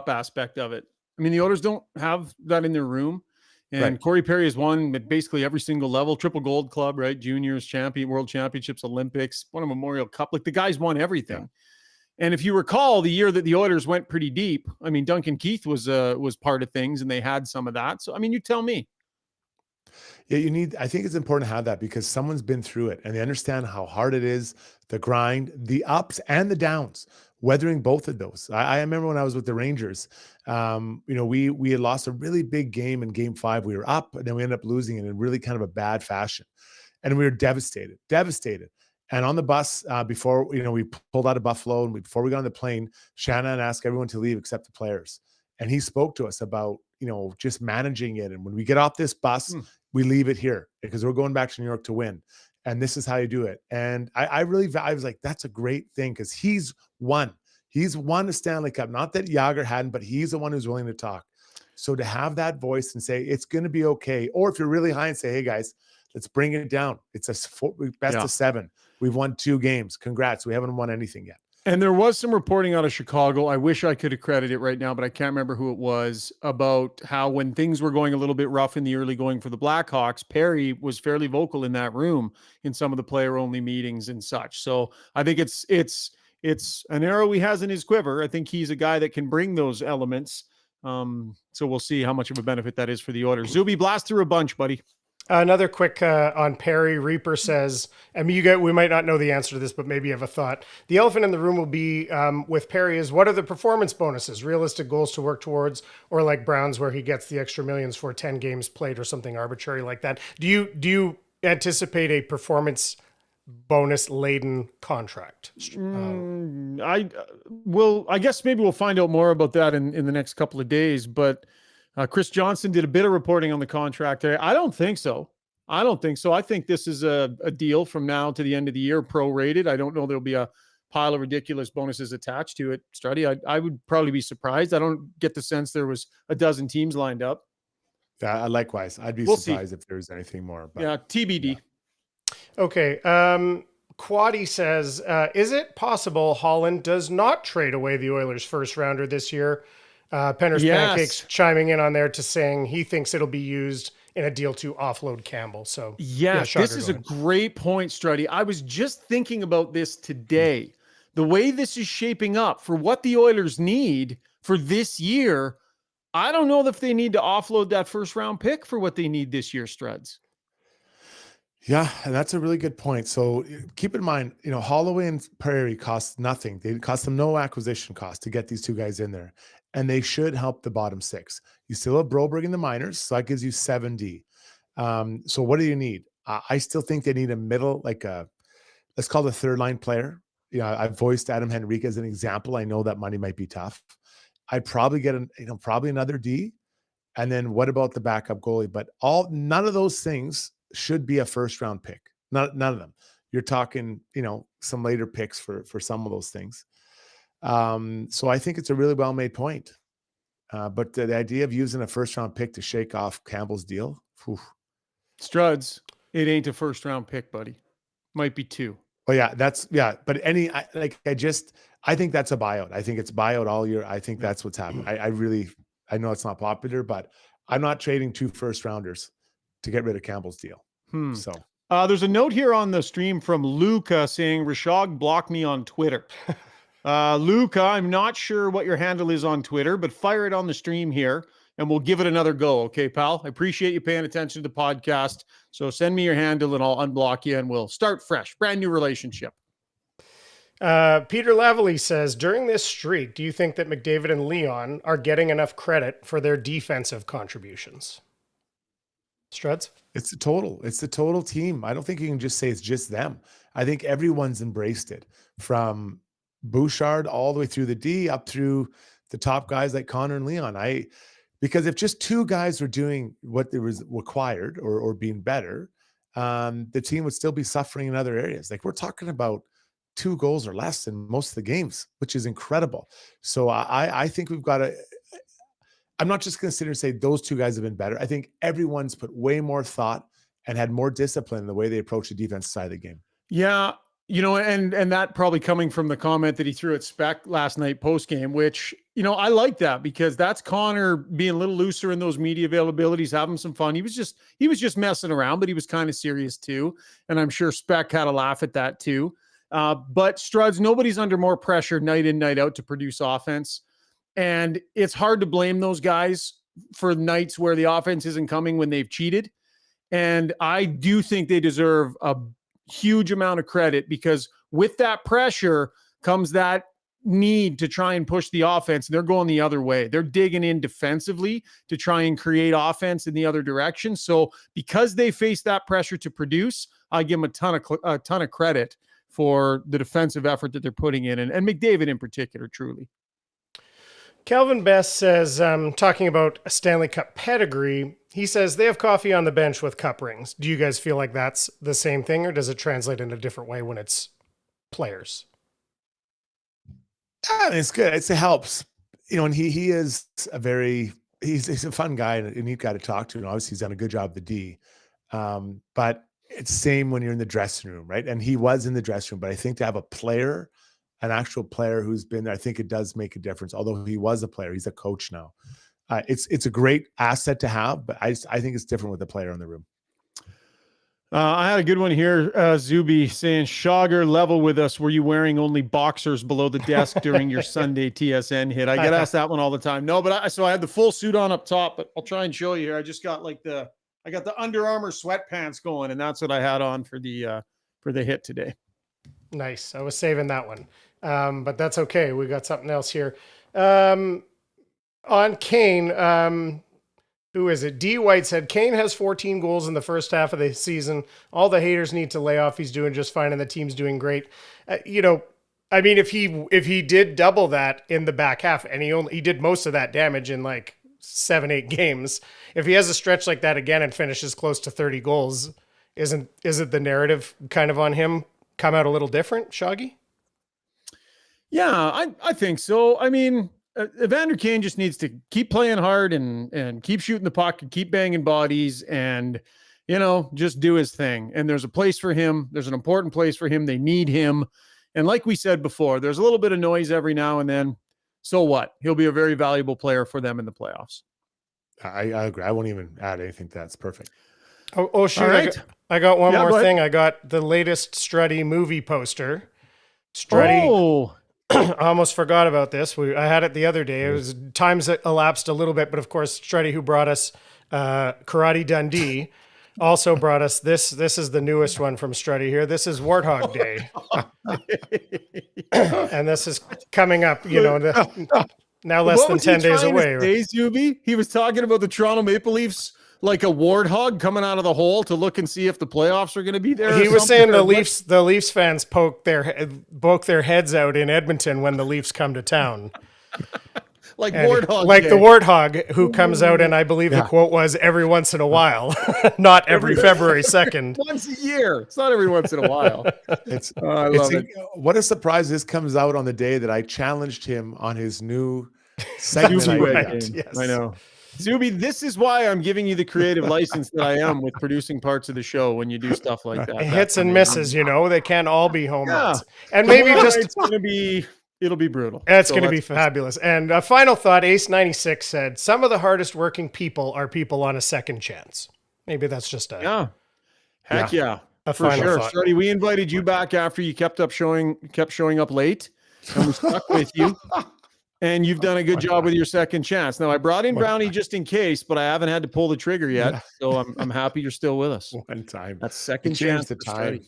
aspect of it? I mean, the Oilers don't have that in their room. And right. Corey Perry has won at basically every single level, triple gold club, right? Juniors, world championships, Olympics, won a Memorial Cup. Like, the guy's won everything. Yeah. And if you recall, the year that the Oilers went pretty deep, I mean, Duncan Keith was part of things, and they had some of that. So, I mean, you tell me. Yeah, I think it's important to have that because someone's been through it and they understand how hard it is, the grind, the ups and the downs, weathering both of those. I remember when I was with the Rangers, we had lost a really big game in game 5. We were up and then we ended up losing it in really kind of a bad fashion. And we were devastated. And on the bus, before, we pulled out of Buffalo and before we got on the plane, Shannon asked everyone to leave except the players. And he spoke to us about, just managing it. And when we get off this bus, we leave it here because we're going back to New York to win. And this is how you do it. And I was like, that's a great thing because he's won a Stanley Cup. Not that Yager hadn't, but he's the one who's willing to talk. So to have that voice and say, it's going to be okay. Or if you're really high and say, hey guys, let's bring it down. It's a best of 7. We've won 2 games. Congrats. We haven't won anything yet. And there was some reporting out of Chicago. I wish I could accredit it right now, but I can't remember who it was, about how when things were going a little bit rough in the early going for the Blackhawks, Perry was fairly vocal in that room in some of the player-only meetings and such. So I think it's an arrow he has in his quiver. I think he's a guy that can bring those elements. So we'll see how much of a benefit that is for the Oilers. Zuby, blast through a bunch, buddy. Another quick on Perry. Reaper says, we might not know the answer to this, but maybe you have a thought. The elephant in the room will be with Perry is, what are the performance bonuses, realistic goals to work towards, or like Brown's where he gets the extra millions for 10 games played or something arbitrary like that? Do you anticipate a performance bonus laden contract? I guess maybe we'll find out more about that in the next couple of days, but Chris Johnson did a bit of reporting on the contract today. I don't think so. I think this is a deal from now to the end of the year, prorated. I don't know there'll be a pile of ridiculous bonuses attached to it. Strudy, I would probably be surprised. I don't get the sense there was a dozen teams lined up. Yeah, likewise. I'd be surprised if there was anything more. But, yeah, TBD. Yeah. Okay. Quaddy says, is it possible Holland does not trade away the Oilers' first rounder this year? Penner's Pancakes chiming in on there to saying he thinks it'll be used in a deal to offload Campbell. So this is a great point, Strudy. I was just thinking about this today. The way this is shaping up for what the Oilers need for this year, I don't know if they need to offload that first round pick for what they need this year, Struds. Yeah, and that's a really good point. So keep in mind, Holloway and Prairie cost nothing. They cost them no acquisition cost to get these 2 guys in there. And they should help the bottom 6. You still have Broberg in the minors, so that gives you 7D. So what do you need? I still think they need a middle, let's call it a third line player. I voiced Adam Henrique as an example. I know that money might be tough. I'd probably get probably another D. And then what about the backup goalie? But none of those things should be a first round pick. None of them. You're talking, some later picks for some of those things. So I think it's a really well-made point. But the idea of using a first-round pick to shake off Campbell's deal, Struds, it ain't a first-round pick, buddy. Might be 2. Well, yeah, But I think that's a buyout. I think it's buyout all year. I think that's what's happening. I know it's not popular, but I'm not trading 2 first-rounders to get rid of Campbell's deal. So there's a note here on the stream from Luca saying Rishaug blocked me on Twitter. Luca, I'm not sure what your handle is on Twitter, but fire it on the stream here and we'll give it another go. Okay, pal? I appreciate you paying attention to the podcast. So send me your handle and I'll unblock you and we'll start fresh. Brand new relationship. Peter Lavalley says, during this streak, do you think that McDavid and Leon are getting enough credit for their defensive contributions? Struds? It's the total team. I don't think you can just say it's just them. I think everyone's embraced it, from Bouchard all the way through the D up through the top guys like Connor and Leon. Because if just 2 guys were doing what there was required or being better, the team would still be suffering in other areas. Like we're talking about 2 goals or less in most of the games, which is incredible. So I think we've got to, I'm not just going to sit here and say those 2 guys have been better. I think everyone's put way more thought and had more discipline in the way they approach the defensive side of the game. Yeah. And that probably coming from the comment that he threw at Spec last night post-game, which, I like that because that's Connor being a little looser in those media availabilities, having some fun. He was just messing around, but he was kind of serious too. And I'm sure Spec had a laugh at that too. But Struds, nobody's under more pressure night in, night out to produce offense. And it's hard to blame those guys for nights where the offense isn't coming when they've cheated. And I do think they deserve a huge amount of credit, because with that pressure comes that need to try and push the offense. They're going the other way. They're digging in defensively to try and create offense in the other direction. So because they face that pressure to produce, I give them a ton of credit for the defensive effort that they're putting in, and McDavid in particular, truly. Calvin Best says, talking about a Stanley Cup pedigree, he says they have coffee on the bench with cup rings. Do you guys feel like that's the same thing, or does it translate in a different way when it's players? It's good. It helps, and he is he's a fun guy and a neat guy to talk to. And obviously he's done a good job with the D. But it's same when you're in the dressing room, right? And he was in the dressing room, but I think to have an actual player who's been there, I think it does make a difference. Although he was a player, he's a coach now. It's a great asset to have, but I think it's different with the player in the room. I had a good one here. Zuby saying, Schauger, level with us. Were you wearing only boxers below the desk during your Sunday TSN hit? I get asked that one all the time. No, but so I had the full suit on up top, but I'll try and show you here. I just got I got the Under Armour sweatpants going, and that's what I had on for the hit today. Nice. I was saving that one. But that's okay. We got something else here. On Kane, who is it? D. White said, Kane has 14 goals in the first half of the season. All the haters need to lay off. He's doing just fine, and the team's doing great. I mean, if he did double that in the back half, and he did most of that damage in like 7-8 games, if he has a stretch like that again and finishes close to 30 goals, isn't the narrative kind of on him come out a little different, Shaggy? Yeah, I think so. I mean, Evander Kane just needs to keep playing hard and keep shooting the puck and keep banging bodies and, just do his thing. And there's a place for him. There's an important place for him. They need him. And like we said before, there's a little bit of noise every now and then. So what? He'll be a very valuable player for them in the playoffs. I agree. I won't even add anything. That's perfect. Oh shoot. Right. I got one more thing. I got the latest Strudy movie poster. Strudy. Oh. I almost forgot about this. I had it the other day. It was times that elapsed a little bit, but of course, Strudy, who brought us Karate Dundee, also brought us this. This is the newest one from Strudy here. This is Warthog Day, and this is coming up. Now less than 10 days away. Right? Zuby? He was talking about the Toronto Maple Leafs like a warthog coming out of the hole to look and see if the playoffs are going to be there. He was saying the Leafs fans poke their heads out in Edmonton when the Leafs come to town. Warthog. Like the warthog who comes out, and I believe the quote was every once in a while, not every February 2nd. Once a year. It's not every once in a while. I love it. What a surprise this comes out on the day that I challenged him on his new segment. Yes. I know. Zuby, this is why I'm giving you the creative license that I am with producing parts of the show when you do stuff like that. Hits and misses, they can't all be home runs. And maybe it'll be brutal. It's going to be fabulous. And a final thought, Ace96 said, some of the hardest working people are people on a second chance. Maybe that's just a A for sure. Thought. Strudy, we invited you back after you kept showing up late, and we stuck with you. And you've done a good job with your second chance. Now, I brought in Brownie just in case, but I haven't had to pull the trigger yet. So I'm happy you're still with us. One time. That's second chance. The time.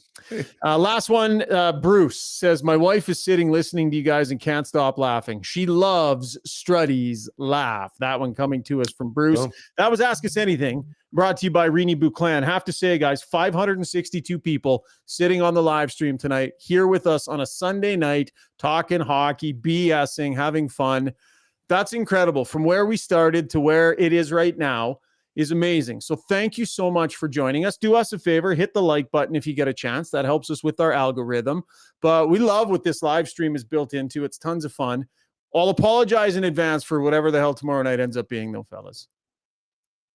Last one, Bruce says, my wife is sitting listening to you guys and can't stop laughing. She loves Strudy's laugh. That one coming to us from Bruce. Boom. That was Ask Us Anything, brought to you by Rini Bouclan. Have to say, guys, 562 people sitting on the live stream tonight, here with us on a Sunday night, talking hockey, BSing, having fun. That's incredible. From where we started to where it is right now is amazing. So thank you so much for joining us. Do us a favor, hit the like button if you get a chance. That helps us with our algorithm. But we love what this live stream is built into. It's tons of fun. I'll apologize in advance for whatever the hell tomorrow night ends up being, though, fellas.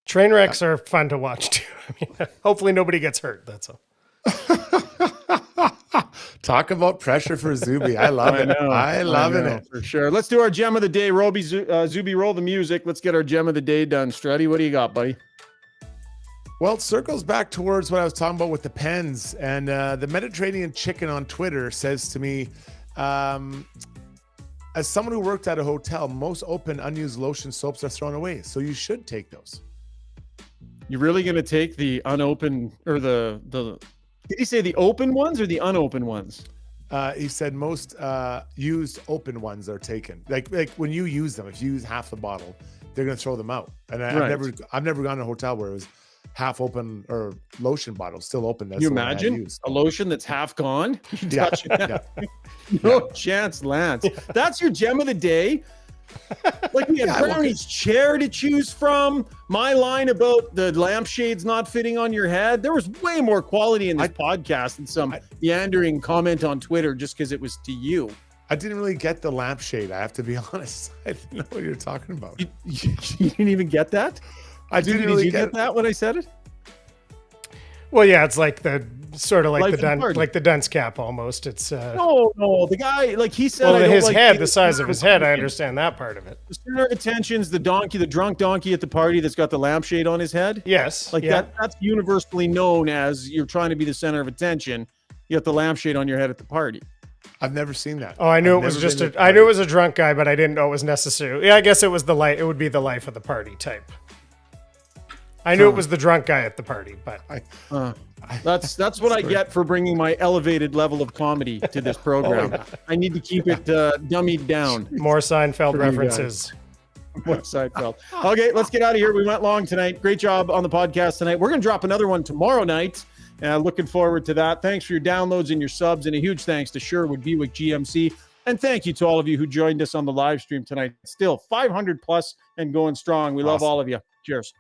Train wrecks are fun to watch, too. I mean, hopefully nobody gets hurt. That's all. Talk about pressure for Zuby. I love it. I love it. For sure. Let's do our gem of the day. Zuby, roll the music. Let's get our gem of the day done. Strudy, what do you got, buddy? Well, it circles back towards what I was talking about with the pens. And the Mediterranean Chicken on Twitter says to me, as someone who worked at a hotel, most open unused lotion soaps are thrown away. So you should take those. You really going to take the unopened or the did he say the open ones or the unopened ones? He said most used open ones are taken. Like when you use them, if you use half the bottle, they're going to throw them out. And Right. I've never gone to a hotel where it was half open or lotion bottle still open. That's You the one I had imagine used. a lotion that's half gone? You Yeah, touch it. yeah. No chance, Lance. That's your gem of the day. Like we had Yeah, well, Brownie's chair to choose from. My line about the lampshades not fitting on your head. There was way more quality in this podcast than some meandering comment on Twitter just because it was to you. I didn't really get the lampshade. I have to be honest. I didn't know what you're talking about. You didn't even get that? Didn't really Did you get that when I said it? Well, yeah, it's like the sort of like Life of the party. the dunce cap almost. It's No, the guy, like he said, well, I don't his like head, being the size of his head. I attention. understand that part of it. The center of attention's the donkey, the drunk donkey at the party that's got the lampshade on his head. Yes, Like yeah. that's universally known as you're trying to be the center of attention. You got the lampshade on your head at the party. I've never seen that. Oh, I knew I've it was never just been to I knew it was a drunk guy, but I didn't know it was necessary. Yeah, I guess it was the light. It would be the life of the party type. I knew it was the drunk guy at the party, but That's what I get for bringing my elevated level of comedy to this program. I need to keep it dummied down. more Seinfeld you references. What Seinfeld. Okay, let's get out of here. We went long tonight. Great job on the podcast tonight. We're going to drop another one tomorrow night. Looking forward to that. Thanks for your downloads and your subs, and a huge thanks to Sherwood Buick GMC. And thank you to all of you who joined us on the live stream tonight. Still 500 plus and going strong. We love all of you. Cheers.